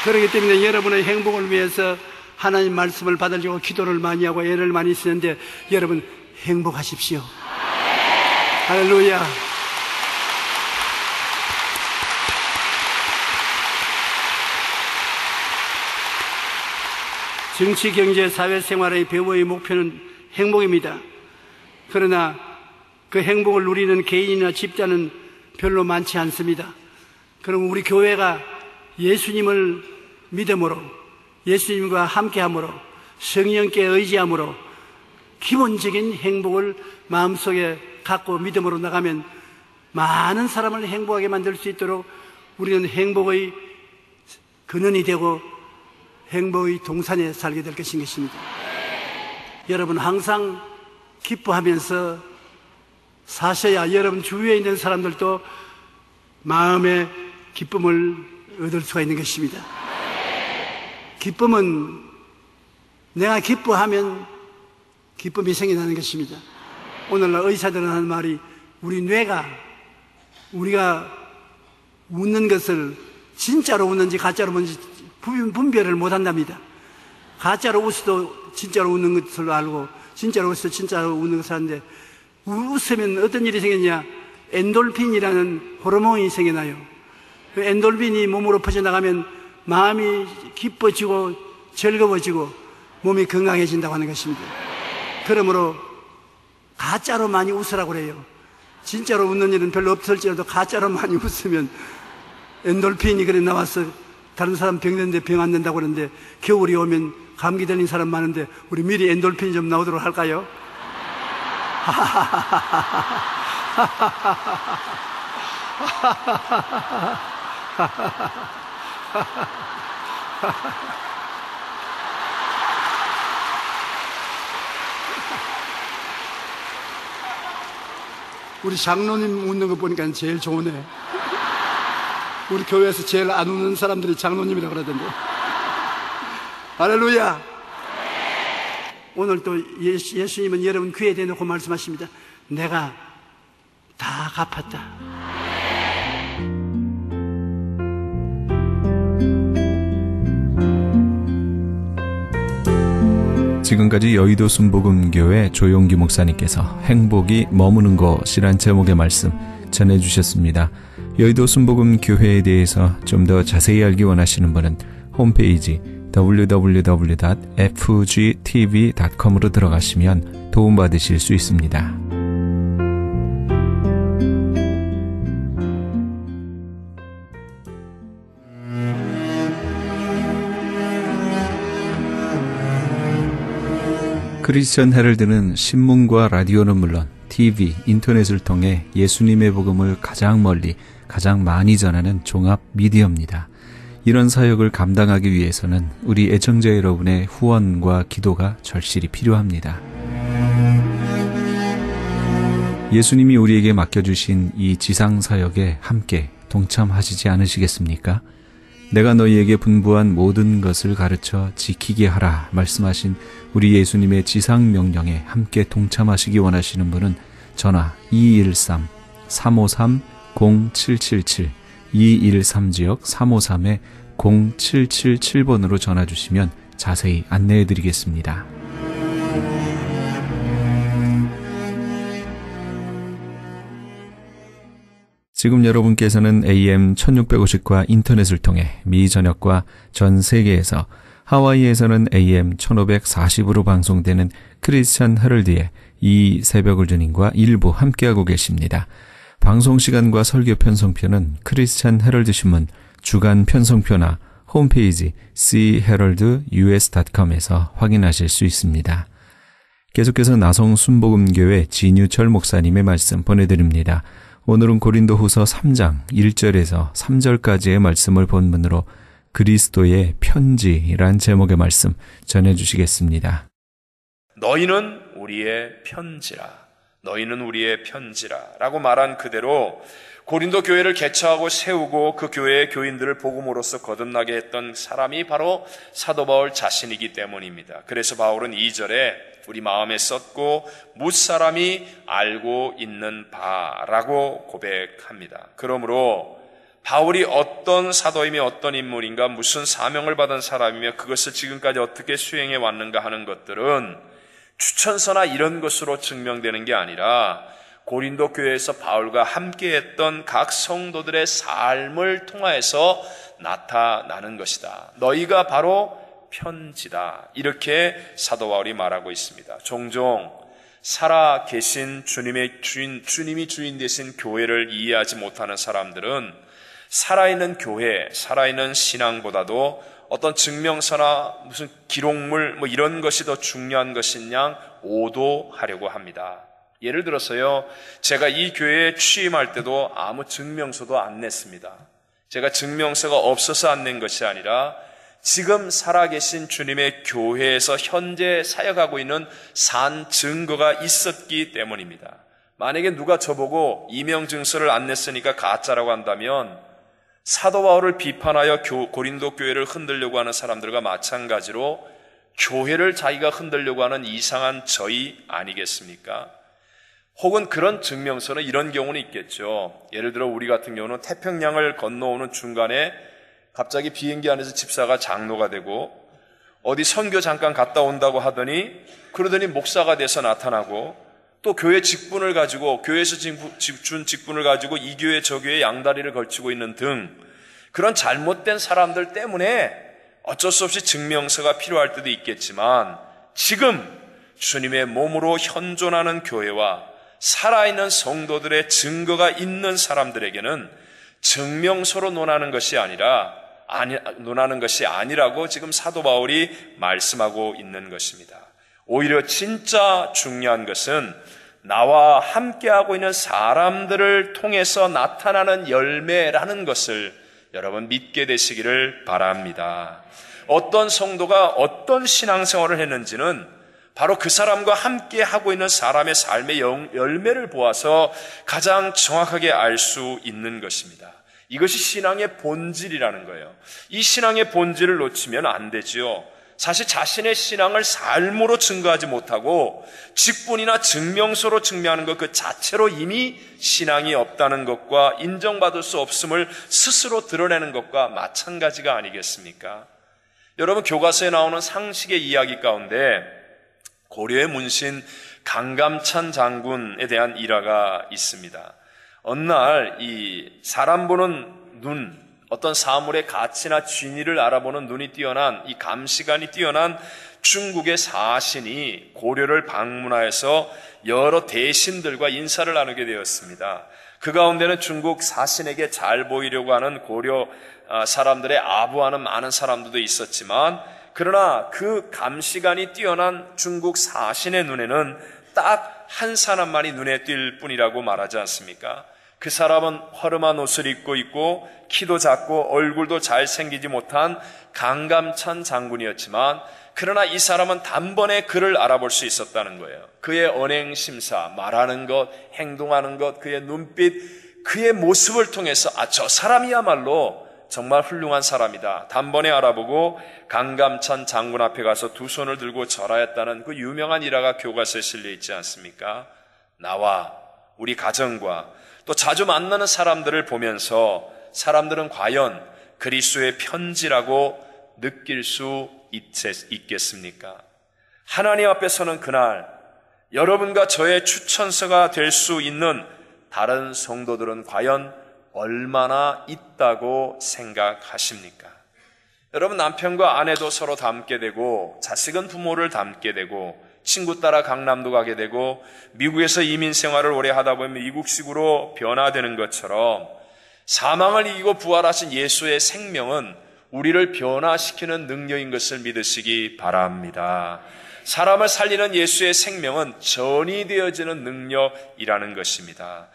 그렇기 때문에 여러분의 행복을 위해서 하나님 말씀을 받으려고 기도를 많이 하고 애를 많이 쓰는데, 여러분 행복하십시오. 할렐루야. 정치, 경제, 사회생활의 배후의 목표는 행복입니다. 그러나 그 행복을 누리는 개인이나 집단은 별로 많지 않습니다. 그럼 우리 교회가 예수님을 믿음으로, 예수님과 함께함으로, 성령께 의지함으로 기본적인 행복을 마음속에 갖고 믿음으로 나가면 많은 사람을 행복하게 만들 수 있도록 우리는 행복의 근원이 되고 행복의 동산에 살게 될 것인 것입니다. 여러분 항상 기뻐하면서 사셔야 여러분 주위에 있는 사람들도 마음의 기쁨을 얻을 수가 있는 것입니다. 기쁨은 내가 기뻐하면 기쁨이 생겨나는 것입니다. 오늘날 의사들은 하는 말이, 우리 뇌가 우리가 웃는 것을 진짜로 웃는지 가짜로 웃는지 분별을 못한답니다. 가짜로 웃어도 진짜로 웃는 것을 알고, 진짜로 웃어도 진짜로 웃는 것을 아는데, 웃으면 어떤 일이 생기냐, 엔돌핀이라는 호르몬이 생겨나요. 그 엔돌핀이 몸으로 퍼져나가면 마음이 기뻐지고 즐거워지고 몸이 건강해진다고 하는 것입니다. 그러므로 가짜로 많이 웃으라고 그래요. 진짜로 웃는 일은 별로 없을지라도 가짜로 많이 웃으면 엔돌핀이 그래 나와서 다른 사람 병 드는데 병 안 된다고 그러는데, 겨울이 오면 감기 걸린 사람 많은데 우리 미리 엔돌핀이 좀 나오도록 할까요? 우리 장로님 웃는 거 보니까 제일 좋으네. 우리 교회에서 제일 안 웃는 사람들이 장로님이라고 그러던데. 할렐루야. 오늘 또 예수님은 여러분 귀에 대놓고 말씀하십니다. 내가 다 갚았다. 지금까지 여의도 순복음교회 조용기 목사님께서 행복이 머무는 것이란 제목의 말씀 전해주셨습니다. 여의도 순복음교회에 대해서 좀 더 자세히 알기 원하시는 분은 홈페이지 www.fgtv.com으로 들어가시면 도움받으실 수 있습니다. 크리스천 헤럴드는 신문과 라디오는 물론 TV, 인터넷을 통해 예수님의 복음을 가장 멀리, 가장 많이 전하는 종합 미디어입니다. 이런 사역을 감당하기 위해서는 우리 애청자 여러분의 후원과 기도가 절실히 필요합니다. 예수님이 우리에게 맡겨주신 이 지상사역에 함께 동참하시지 않으시겠습니까? 내가 너희에게 분부한 모든 것을 가르쳐 지키게 하라 말씀하신 우리 예수님의 지상명령에 함께 동참하시기 원하시는 분은 전화 213-353-0777 213지역 353-0777번으로 전화 주시면 자세히 안내해 드리겠습니다. 지금 여러분께서는 AM 1650과 인터넷을 통해 미 전역과 전 세계에서 하와이에서는 AM 1540으로 방송되는 크리스천 헤럴드의 이 새벽을 주님과 일부 함께하고 계십니다. 방송 시간과 설교 편성표는 크리스천 헤럴드 신문 주간 편성표나 홈페이지 cheraldus.com에서 확인하실 수 있습니다. 계속해서 나성 순복음교회 진유철 목사님의 말씀 보내드립니다. 오늘은 고린도후서 3장 1절에서 3절까지의 말씀을 본문으로 그리스도의 편지란 제목의 말씀 전해주시겠습니다. 너희는 우리의 편지라, 너희는 우리의 편지라 라고 말한 그대로 고린도 교회를 개척하고 세우고 그 교회의 교인들을 복음으로써 거듭나게 했던 사람이 바로 사도 바울 자신이기 때문입니다. 그래서 바울은 2절에 우리 마음에 썼고 무사람이 알고 있는 바라고 고백합니다. 그러므로 바울이 어떤 사도이며 어떤 인물인가, 무슨 사명을 받은 사람이며 그것을 지금까지 어떻게 수행해 왔는가 하는 것들은 추천서나 이런 것으로 증명되는 게 아니라 고린도 교회에서 바울과 함께했던 각 성도들의 삶을 통하여서 나타나는 것이다. 너희가 바로 편지다. 이렇게 사도 바울이 말하고 있습니다. 종종 살아 계신 주님이 주인 되신 교회를 이해하지 못하는 사람들은 살아있는 교회, 살아있는 신앙보다도 어떤 증명서나 무슨 기록물 이런 것이 더 중요한 것이냐 오도하려고 합니다. 예를 들어서요, 제가 이 교회에 취임할 때도 아무 증명서도 안 냈습니다. 제가 증명서가 없어서 안 낸 것이 아니라 지금 살아계신 주님의 교회에서 현재 사역하고 있는 산 증거가 있었기 때문입니다. 만약에 누가 저보고 이명증서를 안 냈으니까 가짜라고 한다면 사도 바울을 비판하여 고린도 교회를 흔들려고 하는 사람들과 마찬가지로 교회를 자기가 흔들려고 하는 이상한 저희 아니겠습니까? 혹은 그런 증명서는 이런 경우는 있겠죠. 예를 들어 우리 같은 경우는 태평양을 건너오는 중간에 갑자기 비행기 안에서 집사가 장로가 되고 어디 선교 잠깐 갔다 온다고 하더니 그러더니 목사가 돼서 나타나고 또 교회 직분을 가지고 교회에서 준 직분을 가지고 이 교회 저 교회 양다리를 걸치고 있는 등 그런 잘못된 사람들 때문에 어쩔 수 없이 증명서가 필요할 때도 있겠지만 지금 주님의 몸으로 현존하는 교회와 살아있는 성도들의 증거가 있는 사람들에게는 증명서로 논하는 것이 아니라 논하는 것이 아니라고 지금 사도 바울이 말씀하고 있는 것입니다. 오히려 진짜 중요한 것은 나와 함께하고 있는 사람들을 통해서 나타나는 열매라는 것을 여러분 믿게 되시기를 바랍니다. 어떤 성도가 어떤 신앙생활을 했는지는 바로 그 사람과 함께 하고 있는 사람의 삶의 열매를 보아서 가장 정확하게 알 수 있는 것입니다. 이것이 신앙의 본질이라는 거예요. 이 신앙의 본질을 놓치면 안 되지요. 사실 자신의 신앙을 삶으로 증거하지 못하고 직분이나 증명서로 증명하는 것 그 자체로 이미 신앙이 없다는 것과 인정받을 수 없음을 스스로 드러내는 것과 마찬가지가 아니겠습니까? 여러분, 교과서에 나오는 상식의 이야기 가운데 고려의 문신 강감찬 장군에 대한 일화가 있습니다. 어느 날 이 사람 보는 눈, 어떤 사물의 가치나 진위를 알아보는 눈이 뛰어난, 이 감시관이 뛰어난 중국의 사신이 고려를 방문하여서 여러 대신들과 인사를 나누게 되었습니다. 그 가운데는 중국 사신에게 잘 보이려고 하는 고려 사람들의 아부하는 많은 사람들도 있었지만, 그러나 그 감시관이 뛰어난 중국 사신의 눈에는 딱 한 사람만이 눈에 띌 뿐이라고 말하지 않습니까? 그 사람은 허름한 옷을 입고 있고 키도 작고 얼굴도 잘생기지 못한 강감찬 장군이었지만, 그러나 이 사람은 단번에 그를 알아볼 수 있었다는 거예요. 그의 언행심사, 말하는 것, 행동하는 것, 그의 눈빛, 그의 모습을 통해서 저 사람이야말로 정말 훌륭한 사람이다. 단번에 알아보고 강감찬 장군 앞에 가서 두 손을 들고 절하였다는 그 유명한 일화가 교과서에 실려 있지 않습니까? 나와 우리 가정과 또 자주 만나는 사람들을 보면서 사람들은 과연 그리스도의 편지라고 느낄 수 있겠습니까? 하나님 앞에서는 그날 여러분과 저의 추천서가 될 수 있는 다른 성도들은 과연 얼마나 있다고 생각하십니까? 여러분, 남편과 아내도 서로 닮게 되고 자식은 부모를 닮게 되고 친구 따라 강남도 가게 되고 미국에서 이민 생활을 오래 하다 보면 미국식으로 변화되는 것처럼 사망을 이기고 부활하신 예수의 생명은 우리를 변화시키는 능력인 것을 믿으시기 바랍니다. 사람을 살리는 예수의 생명은 전이 되어지는 능력이라는 것입니다.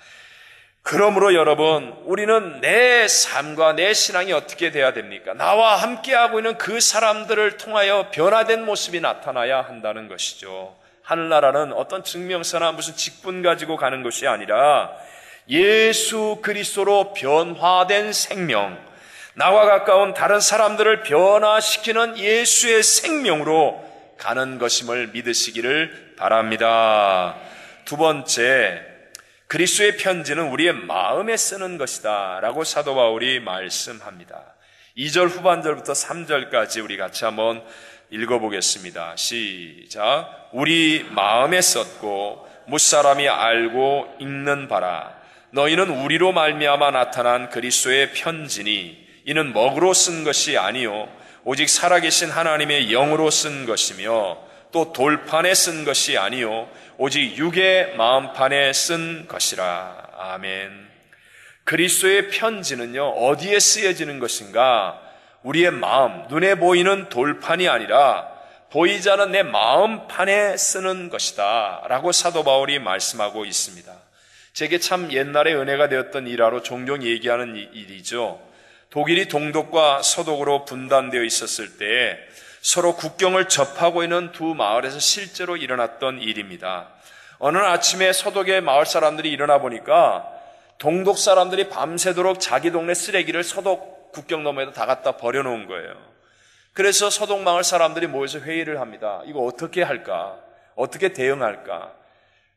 그러므로 여러분, 우리는 내 삶과 내 신앙이 어떻게 돼야 됩니까? 나와 함께하고 있는 그 사람들을 통하여 변화된 모습이 나타나야 한다는 것이죠. 하늘나라는 어떤 증명서나 무슨 직분 가지고 가는 것이 아니라 예수 그리스도로 변화된 생명, 나와 가까운 다른 사람들을 변화시키는 예수의 생명으로 가는 것임을 믿으시기를 바랍니다. 두 번째, 그리스도의 편지는 우리의 마음에 쓰는 것이다 라고 사도 바울이 말씀합니다. 2절 후반절부터 3절까지 우리 같이 한번 읽어보겠습니다. 시작. 우리 마음에 썼고 무사람이 알고 읽는 바라. 너희는 우리로 말미암아 나타난 그리스도의 편지니 이는 먹으로 쓴 것이 아니요 오직 살아계신 하나님의 영으로 쓴 것이며 또 돌판에 쓴 것이 아니요 오직 육의 마음판에 쓴 것이라. 아멘. 그리스도의 편지는요, 어디에 쓰여지는 것인가? 우리의 마음, 눈에 보이는 돌판이 아니라 보이지 않는 내 마음판에 쓰는 것이다 라고 사도 바울이 말씀하고 있습니다. 제게 참 옛날에 은혜가 되었던 일화로 종종 얘기하는 일이죠. 독일이 동독과 서독으로 분단되어 있었을 때 서로 국경을 접하고 있는 두 마을에서 실제로 일어났던 일입니다. 어느 아침에 서독의 마을 사람들이 일어나 보니까 동독 사람들이 밤새도록 자기 동네 쓰레기를 서독 국경 너머에다 다 갖다 버려놓은 거예요. 그래서 서독 마을 사람들이 모여서 회의를 합니다. 이거 어떻게 할까? 어떻게 대응할까?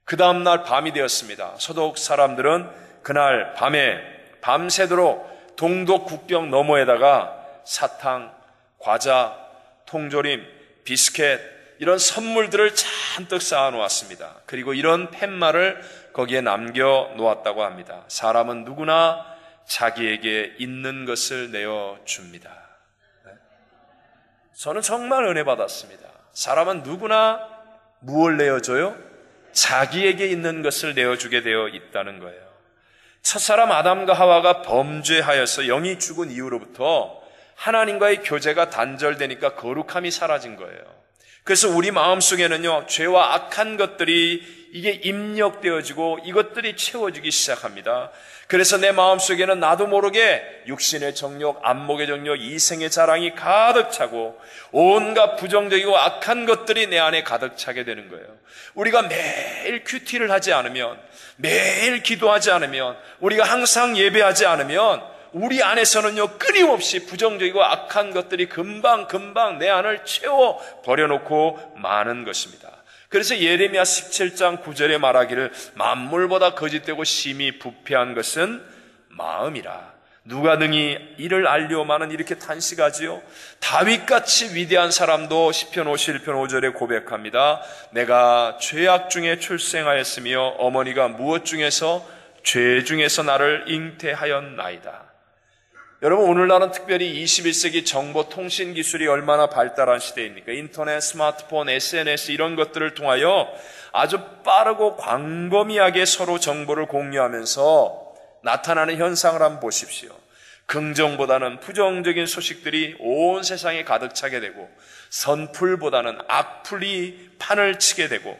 그 다음날 밤이 되었습니다. 서독 사람들은 그날 밤에 밤새도록 동독 국경 너머에다가 사탕, 과자, 통조림, 비스켓 이런 선물들을 잔뜩 쌓아 놓았습니다. 그리고 이런 팻말을 거기에 남겨 놓았다고 합니다. 사람은 누구나 자기에게 있는 것을 내어줍니다. 저는 정말 은혜 받았습니다. 사람은 누구나 무엇을 내어줘요? 자기에게 있는 것을 내어주게 되어 있다는 거예요. 첫사람 아담과 하와가 범죄하여서 영이 죽은 이후로부터 하나님과의 교제가 단절되니까 거룩함이 사라진 거예요. 그래서 우리 마음속에는요, 죄와 악한 것들이 이게 입력되어지고 이것들이 채워지기 시작합니다. 그래서 내 마음속에는 나도 모르게 육신의 정욕, 안목의 정욕, 이생의 자랑이 가득 차고 온갖 부정적이고 악한 것들이 내 안에 가득 차게 되는 거예요. 우리가 매일 큐티를 하지 않으면, 매일 기도하지 않으면, 우리가 항상 예배하지 않으면 우리 안에서는요, 끊임없이 부정적이고 악한 것들이 금방 내 안을 채워 버려놓고 마는 것입니다. 그래서 예레미야 17장 9절에 말하기를 만물보다 거짓되고 심히 부패한 것은 마음이라. 누가 능히 이를 알리오마는 이렇게 탄식하지요. 다윗같이 위대한 사람도 시편 51편 5절에 고백합니다. 내가 죄악 중에 출생하였으며 어머니가 무엇 중에서 죄 중에서 나를 잉태하였나이다. 여러분, 오늘날은 특별히 21세기 정보통신 기술이 얼마나 발달한 시대입니까? 인터넷, 스마트폰, SNS 이런 것들을 통하여 아주 빠르고 광범위하게 서로 정보를 공유하면서 나타나는 현상을 한번 보십시오. 긍정보다는 부정적인 소식들이 온 세상에 가득 차게 되고 선풀보다는 악풀이 판을 치게 되고,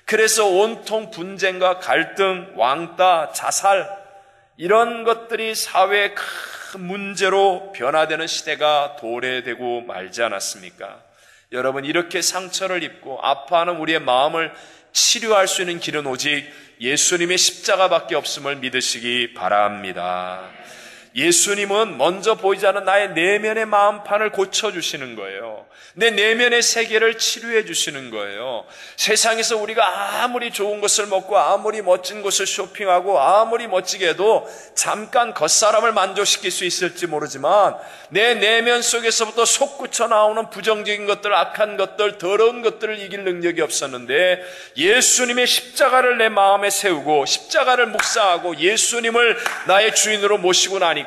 그래서 온통 분쟁과 갈등, 왕따, 자살 이런 것들이 사회의 큰 문제로 변화되는 시대가 도래되고 말지 않았습니까? 여러분, 이렇게 상처를 입고 아파하는 우리의 마음을 치료할 수 있는 길은 오직 예수님의 십자가밖에 없음을 믿으시기 바랍니다. 예수님은 먼저 보이지 않는 나의 내면의 마음판을 고쳐주시는 거예요. 내 내면의 세계를 치료해 주시는 거예요. 세상에서 우리가 아무리 좋은 것을 먹고 아무리 멋진 곳을 쇼핑하고 아무리 멋지게 해도 잠깐 겉사람을 만족시킬 수 있을지 모르지만 내 내면 속에서부터 솟구쳐 나오는 부정적인 것들, 악한 것들, 더러운 것들을 이길 능력이 없었는데 예수님의 십자가를 내 마음에 세우고 십자가를 묵상하고 예수님을 나의 주인으로 모시고 나니까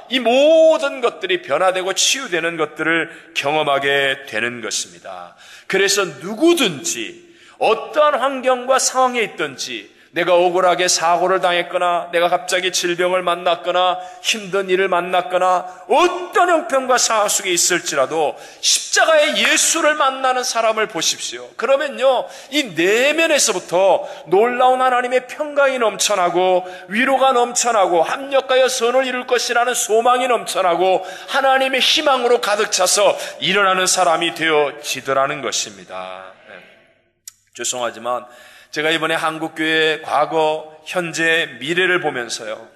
이 모든 것들이 변화되고 치유되는 것들을 경험하게 되는 것입니다. 그래서 누구든지 어떠한 환경과 상황에 있든지, 내가 억울하게 사고를 당했거나 내가 갑자기 질병을 만났거나 힘든 일을 만났거나 어떤 형편과 상황 속에 있을지라도 십자가의 예수를 만나는 사람을 보십시오. 그러면요, 이 내면에서부터 놀라운 하나님의 평강이 넘쳐나고 위로가 넘쳐나고 합력하여 선을 이룰 것이라는 소망이 넘쳐나고 하나님의 희망으로 가득 차서 일어나는 사람이 되어지더라는 것입니다. 죄송하지만 제가 이번에 한국교회 과거, 현재, 미래를 보면서요,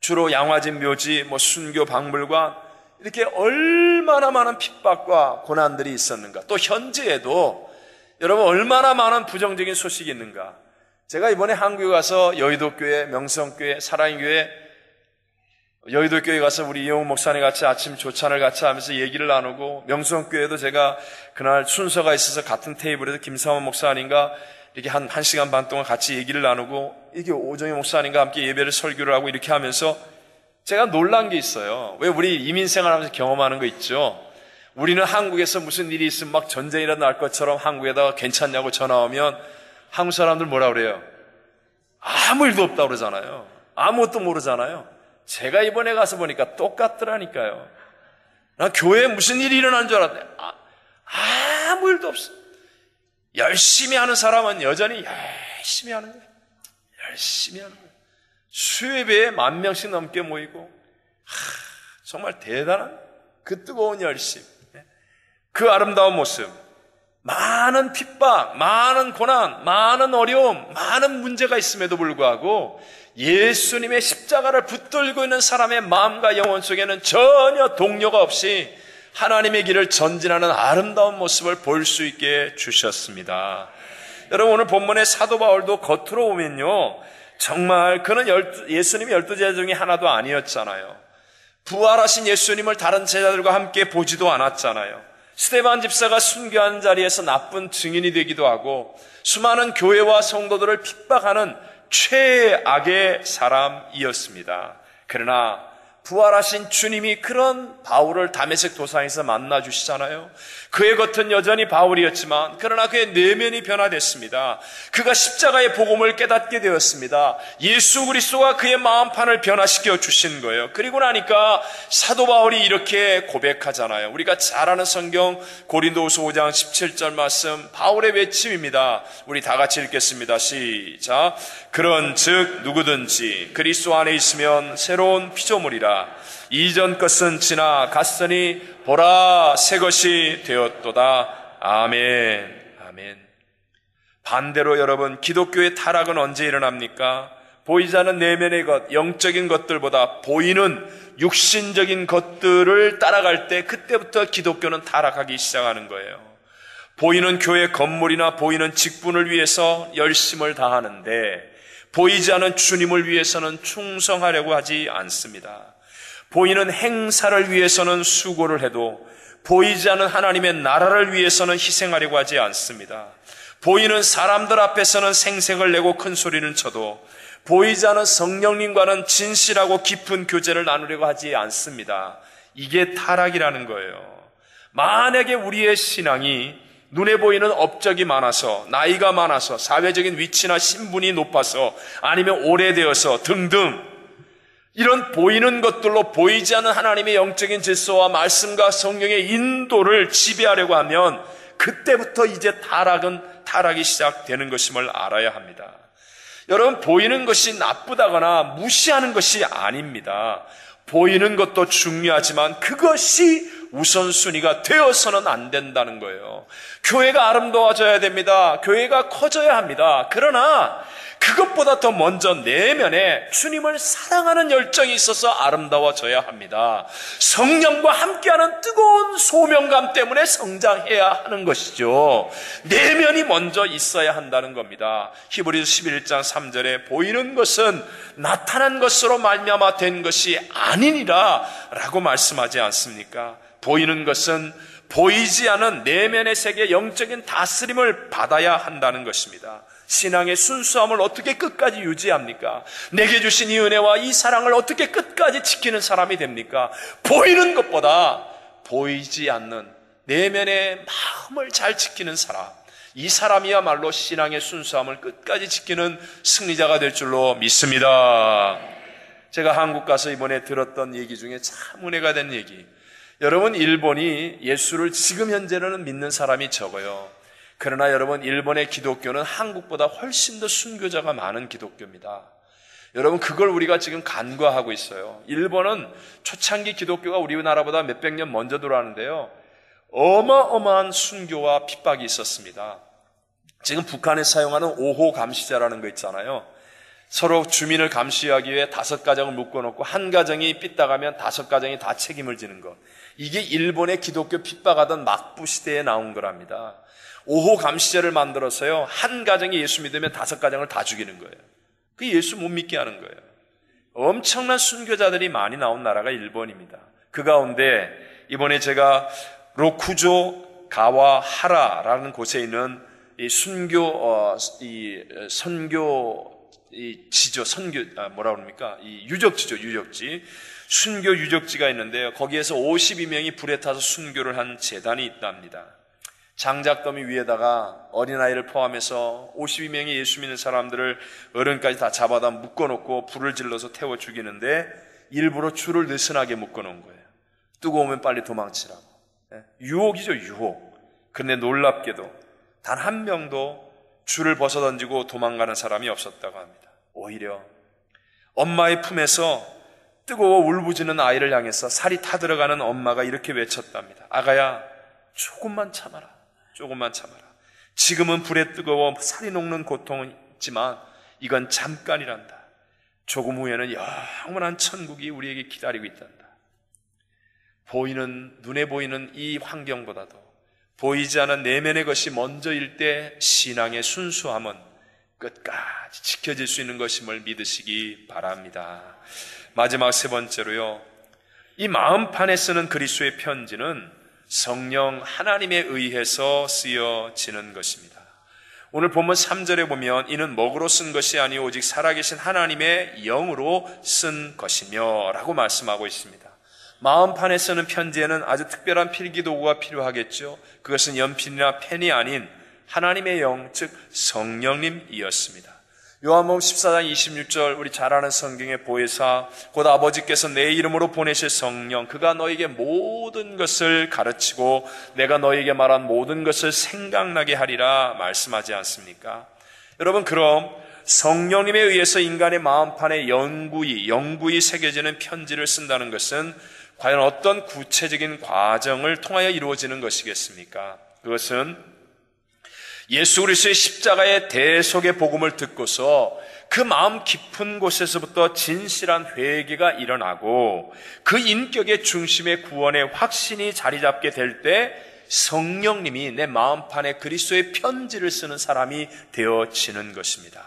주로 양화진 묘지, 순교 박물관 이렇게 얼마나 많은 핍박과 고난들이 있었는가, 또 현재에도 여러분 얼마나 많은 부정적인 소식이 있는가. 제가 이번에 한국에 가서 여의도교회, 명성교회, 사랑교회, 여의도교회 가서 우리 이용우 목사님 같이 아침 조찬을 같이 하면서 얘기를 나누고, 명성교회도 제가 그날 순서가 있어서 같은 테이블에서 김사원 목사님과 이렇게 한 시간 반 동안 같이 얘기를 나누고, 이게 오정희 목사님과 함께 예배를 설교를 하고 이렇게 하면서 제가 놀란 게 있어요. 왜 우리 이민 생활하면서 경험하는 거 있죠? 우리는 한국에서 무슨 일이 있으면 막 전쟁이라도 날 것처럼 한국에다가 괜찮냐고 전화 오면 한국 사람들 뭐라 그래요? 아무 일도 없다고 그러잖아요. 아무것도 모르잖아요. 제가 이번에 가서 보니까 똑같더라니까요. 난 교회에 무슨 일이 일어나는 줄 알았는데 아무 일도 없어. 열심히 하는 사람은 여전히 열심히 하는 거예요. 열심히 하는 거예요. 수요 예배에 10,000명씩 넘게 모이고, 정말 대단한 그 뜨거운 열심, 그 아름다운 모습, 많은 핍박, 많은 고난, 많은 어려움, 많은 문제가 있음에도 불구하고 예수님의 십자가를 붙들고 있는 사람의 마음과 영혼 속에는 전혀 동요가 없이 하나님의 길을 전진하는 아름다운 모습을 볼 수 있게 주셨습니다. 여러분, 오늘 본문의 사도 바울도 겉으로 보면요, 정말 그는 예수님이 12제자 중에 하나도 아니었잖아요. 부활하신 예수님을 다른 제자들과 함께 보지도 않았잖아요. 스데반 집사가 순교한 자리에서 나쁜 증인이 되기도 하고 수많은 교회와 성도들을 핍박하는 최악의 사람이었습니다. 그러나 부활하신 주님이 그런 바울을 다메섹 도상에서 만나 주시잖아요. 그의 겉은 여전히 바울이었지만 그러나 그의 내면이 변화됐습니다. 그가 십자가의 복음을 깨닫게 되었습니다. 예수 그리스도가 그의 마음판을 변화시켜 주신 거예요. 그리고 나니까 사도 바울이 이렇게 고백하잖아요. 우리가 잘 아는 성경 고린도후서 5장 17절 말씀, 바울의 외침입니다. 우리 다 같이 읽겠습니다. 시작. 그런즉 누구든지 그리스도 안에 있으면 새로운 피조물이라. 이전 것은 지나갔으니 보라 새 것이 되었도다. 아멘. 아멘. 반대로 여러분, 기독교의 타락은 언제 일어납니까? 보이지 않는 내면의 것, 영적인 것들보다 보이는 육신적인 것들을 따라갈 때 그때부터 기독교는 타락하기 시작하는 거예요. 보이는 교회 건물이나 보이는 직분을 위해서 열심을 다하는데 보이지 않는 주님을 위해서는 충성하려고 하지 않습니다. 보이는 행사를 위해서는 수고를 해도 보이지 않는 하나님의 나라를 위해서는 희생하려고 하지 않습니다. 보이는 사람들 앞에서는 생색을 내고 큰 소리는 쳐도 보이지 않는 성령님과는 진실하고 깊은 교제를 나누려고 하지 않습니다. 이게 타락이라는 거예요. 만약에 우리의 신앙이 눈에 보이는 업적이 많아서, 나이가 많아서, 사회적인 위치나 신분이 높아서, 아니면 오래되어서 등등 이런 보이는 것들로 보이지 않는 하나님의 영적인 질서와 말씀과 성령의 인도를 지배하려고 하면 그때부터 이제 타락이 시작되는 것임을 알아야 합니다. 여러분, 보이는 것이 나쁘다거나 무시하는 것이 아닙니다. 보이는 것도 중요하지만 그것이 우선순위가 되어서는 안 된다는 거예요. 교회가 아름다워져야 됩니다. 교회가 커져야 합니다. 그러나 그것보다 더 먼저 내면에 주님을 사랑하는 열정이 있어서 아름다워져야 합니다. 성령과 함께하는 뜨거운 소명감 때문에 성장해야 하는 것이죠. 내면이 먼저 있어야 한다는 겁니다. 히브리서 11장 3절에 보이는 것은 나타난 것으로 말미암아 된 것이 아니니라 라고 말씀하지 않습니까? 보이는 것은 보이지 않은 내면의 세계 영적인 다스림을 받아야 한다는 것입니다. 신앙의 순수함을 어떻게 끝까지 유지합니까? 내게 주신 이 은혜와 이 사랑을 어떻게 끝까지 지키는 사람이 됩니까? 보이는 것보다 보이지 않는 내면의 마음을 잘 지키는 사람, 이 사람이야말로 신앙의 순수함을 끝까지 지키는 승리자가 될 줄로 믿습니다. 제가 한국 가서 이번에 들었던 얘기 중에 참 은혜가 된 얘기, 여러분, 일본이 예수를 지금 현재는 믿는 사람이 적어요. 그러나 여러분, 일본의 기독교는 한국보다 훨씬 더 순교자가 많은 기독교입니다. 여러분, 그걸 우리가 지금 간과하고 있어요. 일본은 초창기 기독교가 우리나라보다 몇백 년 먼저 들어왔는데요, 어마어마한 순교와 핍박이 있었습니다. 지금 북한에 사용하는 5호 감시자라는 거 있잖아요. 서로 주민을 감시하기 위해 5가정을 묶어놓고 한 가정이 삐딱하면 5가정이 다 책임을 지는 것. 이게 일본의 기독교 핍박하던 막부 시대에 나온 거랍니다. 5호 감시자를 만들어서요, 한 가정이 예수 믿으면 5가정을 다 죽이는 거예요. 그 예수 못 믿게 하는 거예요. 엄청난 순교자들이 많이 나온 나라가 일본입니다. 그 가운데 이번에 제가 로쿠조 가와하라라는 곳에 있는 이 유적지, 순교 유적지가 있는데요. 거기에서 52명이 불에 타서 순교를 한 재단이 있답니다. 장작더미 위에다가 어린아이를 포함해서 52명의 예수 믿는 사람들을 어른까지 다 잡아다 묶어놓고 불을 질러서 태워 죽이는데 일부러 줄을 느슨하게 묶어놓은 거예요. 뜨거우면 빨리 도망치라고. 유혹이죠, 유혹. 그런데 놀랍게도 단 한 명도 줄을 벗어던지고 도망가는 사람이 없었다고 합니다. 오히려 엄마의 품에서 뜨거워 울부짖는 아이를 향해서 살이 타들어가는 엄마가 이렇게 외쳤답니다. 아가야, 조금만 참아라. 조금만 참아라. 지금은 불에 뜨거워 살이 녹는 고통은 있지만 이건 잠깐이란다. 조금 후에는 영원한 천국이 우리에게 기다리고 있단다. 눈에 보이는 이 환경보다도 보이지 않은 내면의 것이 먼저일 때 신앙의 순수함은 끝까지 지켜질 수 있는 것임을 믿으시기 바랍니다. 마지막 세 번째로요, 이 마음판에 쓰는 그리스도의 편지는 성령 하나님에 의해서 쓰여지는 것입니다. 오늘 본문 3절에 보면 이는 먹으로 쓴 것이 아니오 오직 살아계신 하나님의 영으로 쓴 것이며 라고 말씀하고 있습니다. 마음판에 쓰는 편지에는 아주 특별한 필기도구가 필요하겠죠. 그것은 연필이나 펜이 아닌 하나님의 영, 즉 성령님이었습니다. 요한복음 14장 26절 우리 잘 아는 성경의 보혜사 곧 아버지께서 내 이름으로 보내실 성령 그가 너에게 모든 것을 가르치고 내가 너에게 말한 모든 것을 생각나게 하리라 말씀하지 않습니까? 여러분, 그럼 성령님에 의해서 인간의 마음판에 영구히 새겨지는 편지를 쓴다는 것은 과연 어떤 구체적인 과정을 통하여 이루어지는 것이겠습니까? 그것은 예수 그리스도의 십자가의 대속의 복음을 듣고서 그 마음 깊은 곳에서부터 진실한 회개가 일어나고 그 인격의 중심의 구원의 확신이 자리 잡게 될 때 성령님이 내 마음판에 그리스도의 편지를 쓰는 사람이 되어지는 것입니다.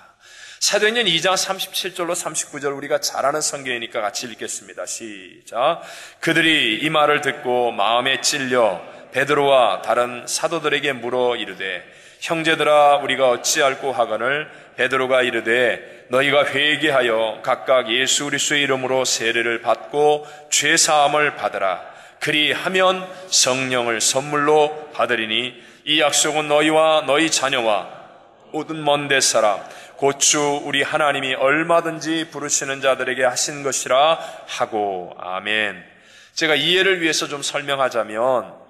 사도행전 2장 37절로 39절 우리가 잘 아는 성경이니까 같이 읽겠습니다. 시작. 그들이 이 말을 듣고 마음에 찔려 베드로와 다른 사도들에게 물어 이르되 형제들아 우리가 어찌할꼬 하거늘 베드로가 이르되 너희가 회개하여 각각 예수 그리스도의 이름으로 세례를 받고 죄 사함을 받으라. 그리하면 성령을 선물로 받으리니 이 약속은 너희와 너희 자녀와 모든 먼 데 사람 곧 주 우리 하나님이 얼마든지 부르시는 자들에게 하신 것이라 하고. 아멘. 제가 이해를 위해서 좀 설명하자면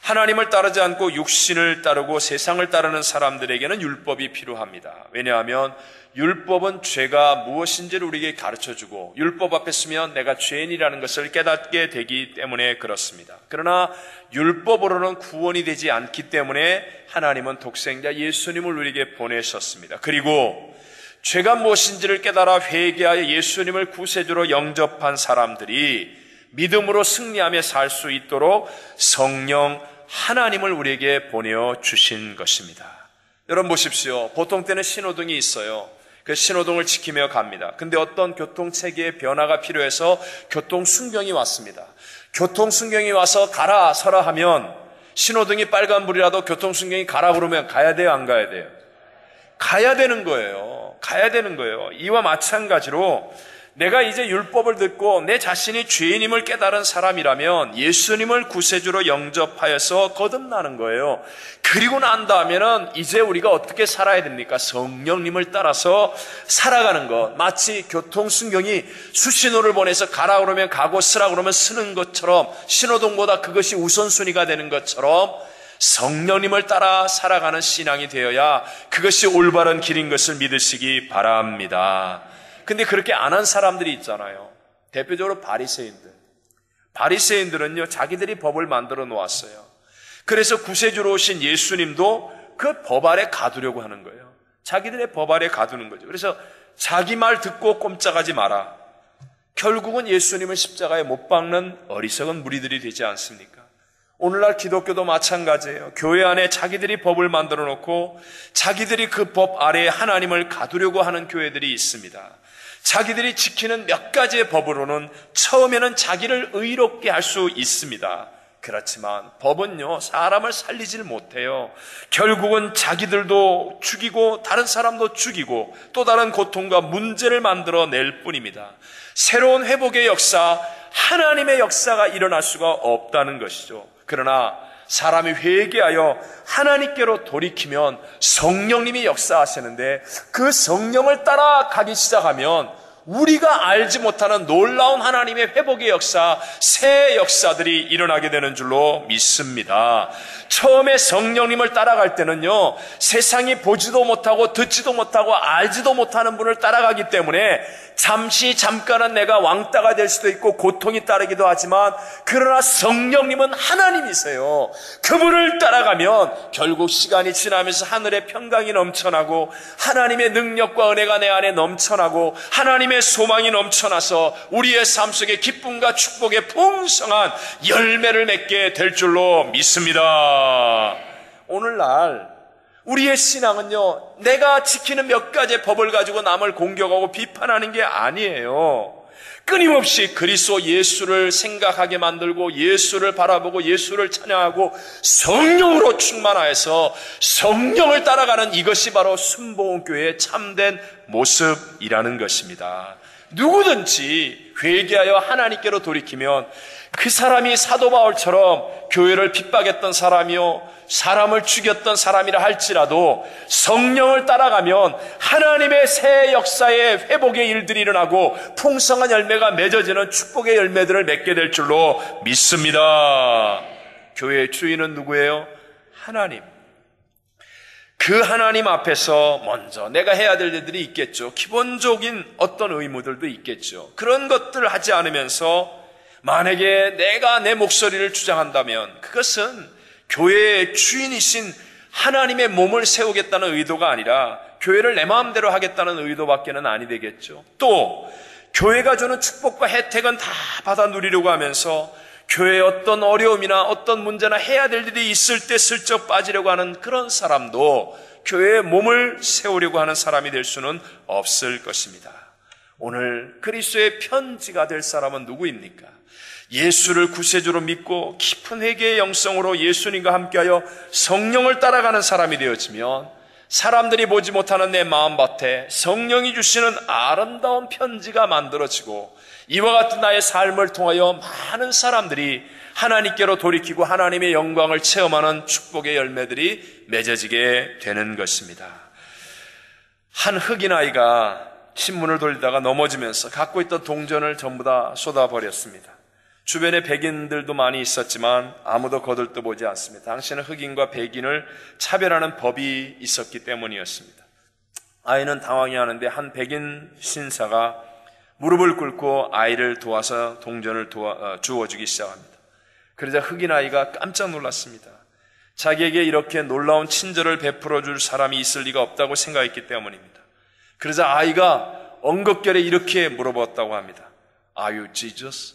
하나님을 따르지 않고 육신을 따르고 세상을 따르는 사람들에게는 율법이 필요합니다. 왜냐하면 율법은 죄가 무엇인지를 우리에게 가르쳐주고 율법 앞에 서면 내가 죄인이라는 것을 깨닫게 되기 때문에 그렇습니다. 그러나 율법으로는 구원이 되지 않기 때문에 하나님은 독생자 예수님을 우리에게 보내셨습니다. 그리고 죄가 무엇인지를 깨달아 회개하여 예수님을 구세주로 영접한 사람들이 믿음으로 승리하며 살 수 있도록 성령 하나님을 우리에게 보내어 주신 것입니다. 여러분 보십시오. 보통 때는 신호등이 있어요. 그 신호등을 지키며 갑니다. 근데 어떤 교통체계의 변화가 필요해서 교통순경이 왔습니다. 교통순경이 와서 가라 서라 하면 신호등이 빨간불이라도 교통순경이 가라 그러면 가야 돼요, 안 가야 돼요? 가야 되는 거예요. 가야 되는 거예요. 이와 마찬가지로 내가 이제 율법을 듣고 내 자신이 죄인임을 깨달은 사람이라면 예수님을 구세주로 영접하여서 거듭나는 거예요. 그리고 난 다음에는 이제 우리가 어떻게 살아야 됩니까? 성령님을 따라서 살아가는 것. 마치 교통순경이 수신호를 보내서 가라 그러면 가고 쓰라 그러면 쓰는 것처럼 신호등보다 그것이 우선순위가 되는 것처럼 성령님을 따라 살아가는 신앙이 되어야 그것이 올바른 길인 것을 믿으시기 바랍니다. 근데 그렇게 안 한 사람들이 있잖아요. 대표적으로 바리새인들은요 자기들이 법을 만들어 놓았어요. 그래서 구세주로 오신 예수님도 그 법 아래 가두려고 하는 거예요. 자기들의 법 아래 가두는 거죠. 그래서 자기 말 듣고 꼼짝하지 마라. 결국은 예수님을 십자가에 못 박는 어리석은 무리들이 되지 않습니까? 오늘날 기독교도 마찬가지예요. 교회 안에 자기들이 법을 만들어 놓고 자기들이 그 법 아래에 하나님을 가두려고 하는 교회들이 있습니다. 자기들이 지키는 몇 가지의 법으로는 처음에는 자기를 의롭게 할 수 있습니다. 그렇지만 법은요 사람을 살리질 못해요. 결국은 자기들도 죽이고 다른 사람도 죽이고 또 다른 고통과 문제를 만들어낼 뿐입니다. 새로운 회복의 역사, 하나님의 역사가 일어날 수가 없다는 것이죠. 그러나 사람이 회개하여 하나님께로 돌이키면 성령님이 역사하시는데 그 성령을 따라 가기 시작하면 우리가 알지 못하는 놀라운 하나님의 회복의 역사, 새 역사들이 일어나게 되는 줄로 믿습니다. 처음에 성령님을 따라갈 때는요 세상이 보지도 못하고 듣지도 못하고 알지도 못하는 분을 따라가기 때문에 잠깐은 내가 왕따가 될 수도 있고 고통이 따르기도 하지만 그러나 성령님은 하나님이세요. 그분을 따라가면 결국 시간이 지나면서 하늘의 평강이 넘쳐나고 하나님의 능력과 은혜가 내 안에 넘쳐나고 하나님의 소망이 넘쳐나서 우리의 삶 속에 기쁨과 축복의 풍성한 열매를 맺게 될 줄로 믿습니다. 오늘날 우리의 신앙은요 내가 지키는 몇 가지의 법을 가지고 남을 공격하고 비판하는 게 아니에요. 끊임없이 그리스도 예수를 생각하게 만들고 예수를 바라보고 예수를 찬양하고 성령으로 충만하여서 성령을 따라가는 이것이 바로 순복음교회의 참된 모습이라는 것입니다. 누구든지 회개하여 하나님께로 돌이키면 그 사람이 사도 바울처럼 교회를 핍박했던 사람이요 사람을 죽였던 사람이라 할지라도 성령을 따라가면 하나님의 새 역사의 회복의 일들이 일어나고 풍성한 열매가 맺어지는 축복의 열매들을 맺게 될 줄로 믿습니다. 교회의 주인은 누구예요? 하나님. 그 하나님 앞에서 먼저 내가 해야 될 일들이 있겠죠. 기본적인 어떤 의무들도 있겠죠. 그런 것들을 하지 않으면서 만약에 내가 내 목소리를 주장한다면 그것은 교회의 주인이신 하나님의 몸을 세우겠다는 의도가 아니라 교회를 내 마음대로 하겠다는 의도밖에는 아니 되겠죠. 또 교회가 주는 축복과 혜택은 다 받아 누리려고 하면서 교회에 어떤 어려움이나 어떤 문제나 해야 될 일이 있을 때 슬쩍 빠지려고 하는 그런 사람도 교회의 몸을 세우려고 하는 사람이 될 수는 없을 것입니다. 오늘 그리스도의 편지가 될 사람은 누구입니까? 예수를 구세주로 믿고 깊은 회개의 영성으로 예수님과 함께하여 성령을 따라가는 사람이 되어지면 사람들이 보지 못하는 내 마음밭에 성령이 주시는 아름다운 편지가 만들어지고 이와 같은 나의 삶을 통하여 많은 사람들이 하나님께로 돌이키고 하나님의 영광을 체험하는 축복의 열매들이 맺어지게 되는 것입니다. 한 흑인 아이가 신문을 돌리다가 넘어지면서 갖고 있던 동전을 전부 다 쏟아버렸습니다. 주변에 백인들도 많이 있었지만 아무도 거들떠보지 않습니다. 당시에는 흑인과 백인을 차별하는 법이 있었기 때문이었습니다. 아이는 당황해 하는데 한 백인 신사가 무릎을 꿇고 아이를 도와서 동전을 주워주기 시작합니다. 그러자 흑인 아이가 깜짝 놀랐습니다. 자기에게 이렇게 놀라운 친절을 베풀어 줄 사람이 있을 리가 없다고 생각했기 때문입니다. 그러자 아이가 엉겁결에 이렇게 물어봤다고 합니다. Are you Jesus?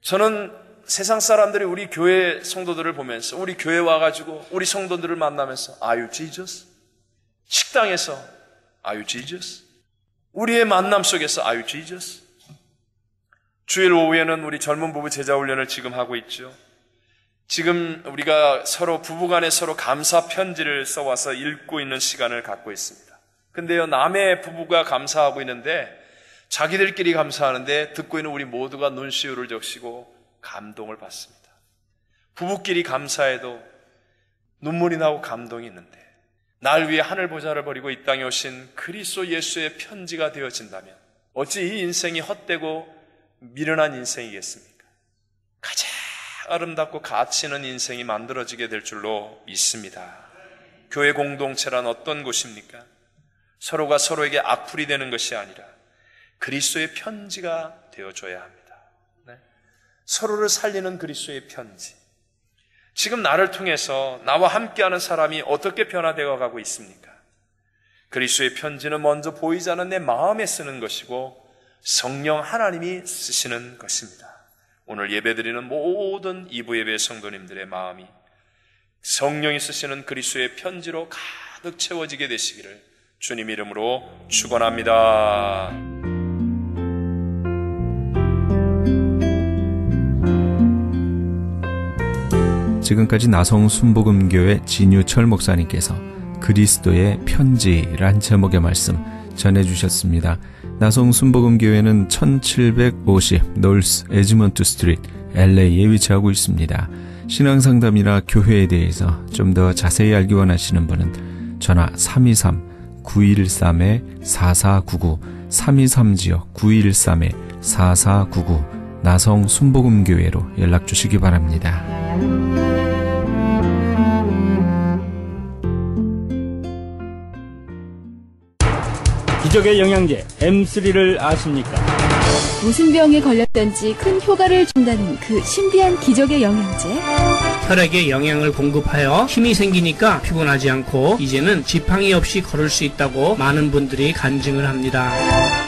저는 세상 사람들이 우리 교회 성도들을 보면서 우리 교회 와가지고 우리 성도들을 만나면서 Are you Jesus? 식당에서 Are you Jesus? 우리의 만남 속에서 Are you Jesus? 주일 오후에는 우리 젊은 부부 제자 훈련을 지금 하고 있죠. 지금 우리가 서로 부부간에 서로 감사 편지를 써와서 읽고 있는 시간을 갖고 있습니다. 근데요, 남의 부부가 감사하고 있는데 자기들끼리 감사하는데 듣고 있는 우리 모두가 눈시울을 적시고 감동을 받습니다. 부부끼리 감사해도 눈물이 나고 감동이 있는데 날 위해 하늘 보좌를 버리고 이 땅에 오신 그리스도 예수의 편지가 되어진다면 어찌 이 인생이 헛되고 미련한 인생이겠습니까? 가장 아름답고 가치 있는 인생이 만들어지게 될 줄로 믿습니다. 교회 공동체란 어떤 곳입니까? 서로가 서로에게 악플이 되는 것이 아니라 그리스도의 편지가 되어줘야 합니다. 네? 서로를 살리는 그리스도의 편지. 지금 나를 통해서 나와 함께하는 사람이 어떻게 변화되어 가고 있습니까? 그리스도의 편지는 먼저 보이지 않는 내 마음에 쓰는 것이고 성령 하나님이 쓰시는 것입니다. 오늘 예배드리는 모든 2부 예배 성도님들의 마음이 성령이 쓰시는 그리스도의 편지로 가득 채워지게 되시기를 주님 이름으로 축원합니다. 지금까지 나성 순복음교회 진유철 목사님께서 그리스도의 편지란 제목의 말씀 전해주셨습니다. 나성 순복음교회는 1750 노스 에즈먼트 스트리트 LA에 위치하고 있습니다. 신앙상담이나 교회에 대해서 좀 더 자세히 알기 원하시는 분은 전화 323-913-4499 323지역 913-4499 나성 순복음교회로 연락주시기 바랍니다. 기적의 영양제 M3를 아십니까? 무슨 병에 걸렸던지 큰 효과를 준다는 그 신비한 기적의 영양제. 혈액에 영양을 공급하여 힘이 생기니까 피곤하지 않고 이제는 지팡이 없이 걸을 수 있다고 많은 분들이 간증을 합니다.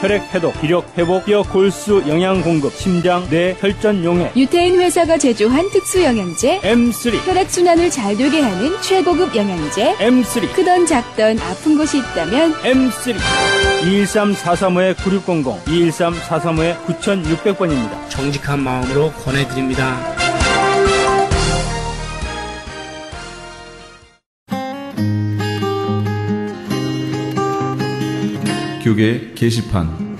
혈액 해독, 기력 회복, 뼈 골수 영양 공급, 심장, 뇌, 혈전 용해. 유태인 회사가 제조한 특수 영양제 M3. 혈액순환을 잘 되게 하는 최고급 영양제 M3. 크던 작던 아픈 곳이 있다면 M3. 213-435-9600, 213-435-9600번입니다. 정직한 마음으로 권해드립니다. 교계 게시판.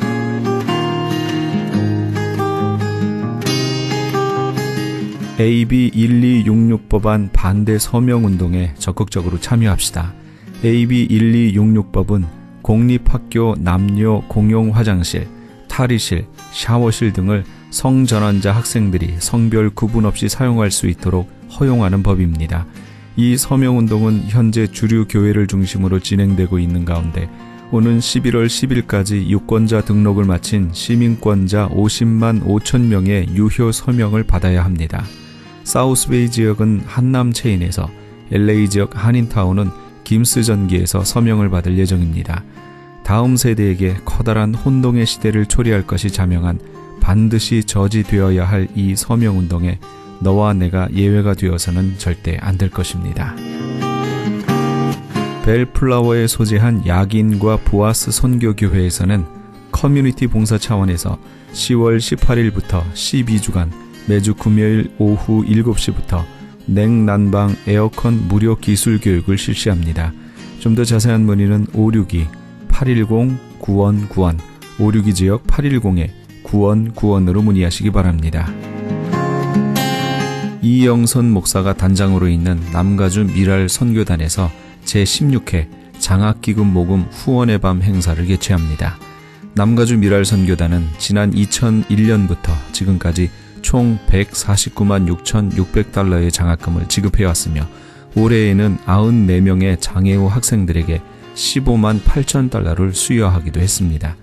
AB 1266법안 반대 서명운동에 적극적으로 참여합시다. AB 1266법은 공립학교 남녀 공용 화장실, 탈의실, 샤워실 등을 성전환자 학생들이 성별 구분 없이 사용할 수 있도록 허용하는 법입니다. 이 서명운동은 현재 주류 교회를 중심으로 진행되고 있는 가운데 오는 11월 10일까지 유권자 등록을 마친 시민권자 50만 5천 명의 유효 서명을 받아야 합니다. 사우스베이 지역은 한남 체인에서, LA 지역 한인타운은 김스 전기에서 서명을 받을 예정입니다. 다음 세대에게 커다란 혼동의 시대를 초래할 것이 자명한 반드시 저지되어야 할 이 서명운동에 너와 내가 예외가 되어서는 절대 안 될 것입니다. 벨플라워에 소재한 야긴과 보아스 선교교회에서는 커뮤니티 봉사 차원에서 10월 18일부터 12주간 매주 금요일 오후 7시부터 냉난방 에어컨 무료 기술 교육을 실시합니다. 좀 더 자세한 문의는 562-810-9191, 562 지역 810-9191으로 문의하시기 바랍니다. 이영선 목사가 단장으로 있는 남가주 미랄 선교단에서 제16회 장학기금 모금 후원의 밤 행사를 개최합니다. 남가주 미랄 선교단은 지난 2001년부터 지금까지 총 149만 6,600달러의 장학금을 지급해왔으며 올해에는 94명의 장애우 학생들에게 15만 8천 달러를 수여하기도 했습니다.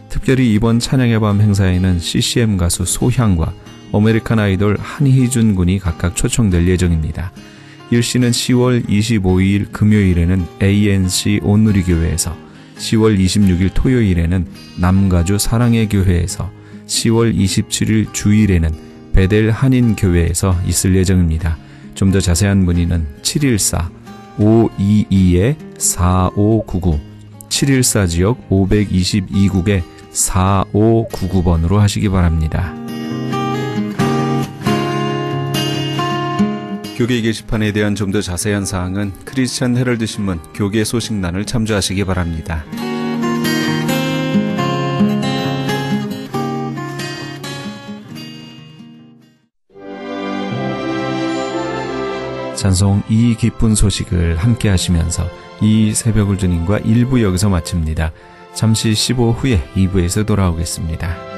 특별히 이번 찬양의 밤 행사에는 CCM 가수 소향과 아메리칸 아이돌 한희준 군이 각각 초청될 예정입니다. 일시는 10월 25일 금요일에는 ANC 온누리교회에서, 10월 26일 토요일에는 남가주 사랑의 교회에서, 10월 27일 주일에는 베델 한인교회에서 있을 예정입니다. 좀 더 자세한 문의는 714-522-4599, 714 지역 522국에 4599번으로 하시기 바랍니다. 교계 게시판에 대한 좀 더 자세한 사항은 크리스천 헤럴드 신문 교계 소식란을 참조하시기 바랍니다. 찬송 이 기쁜 소식을 함께 하시면서 이 새벽을 주님과 1부 여기서 마칩니다. 잠시 15 후에 2부에서 돌아오겠습니다.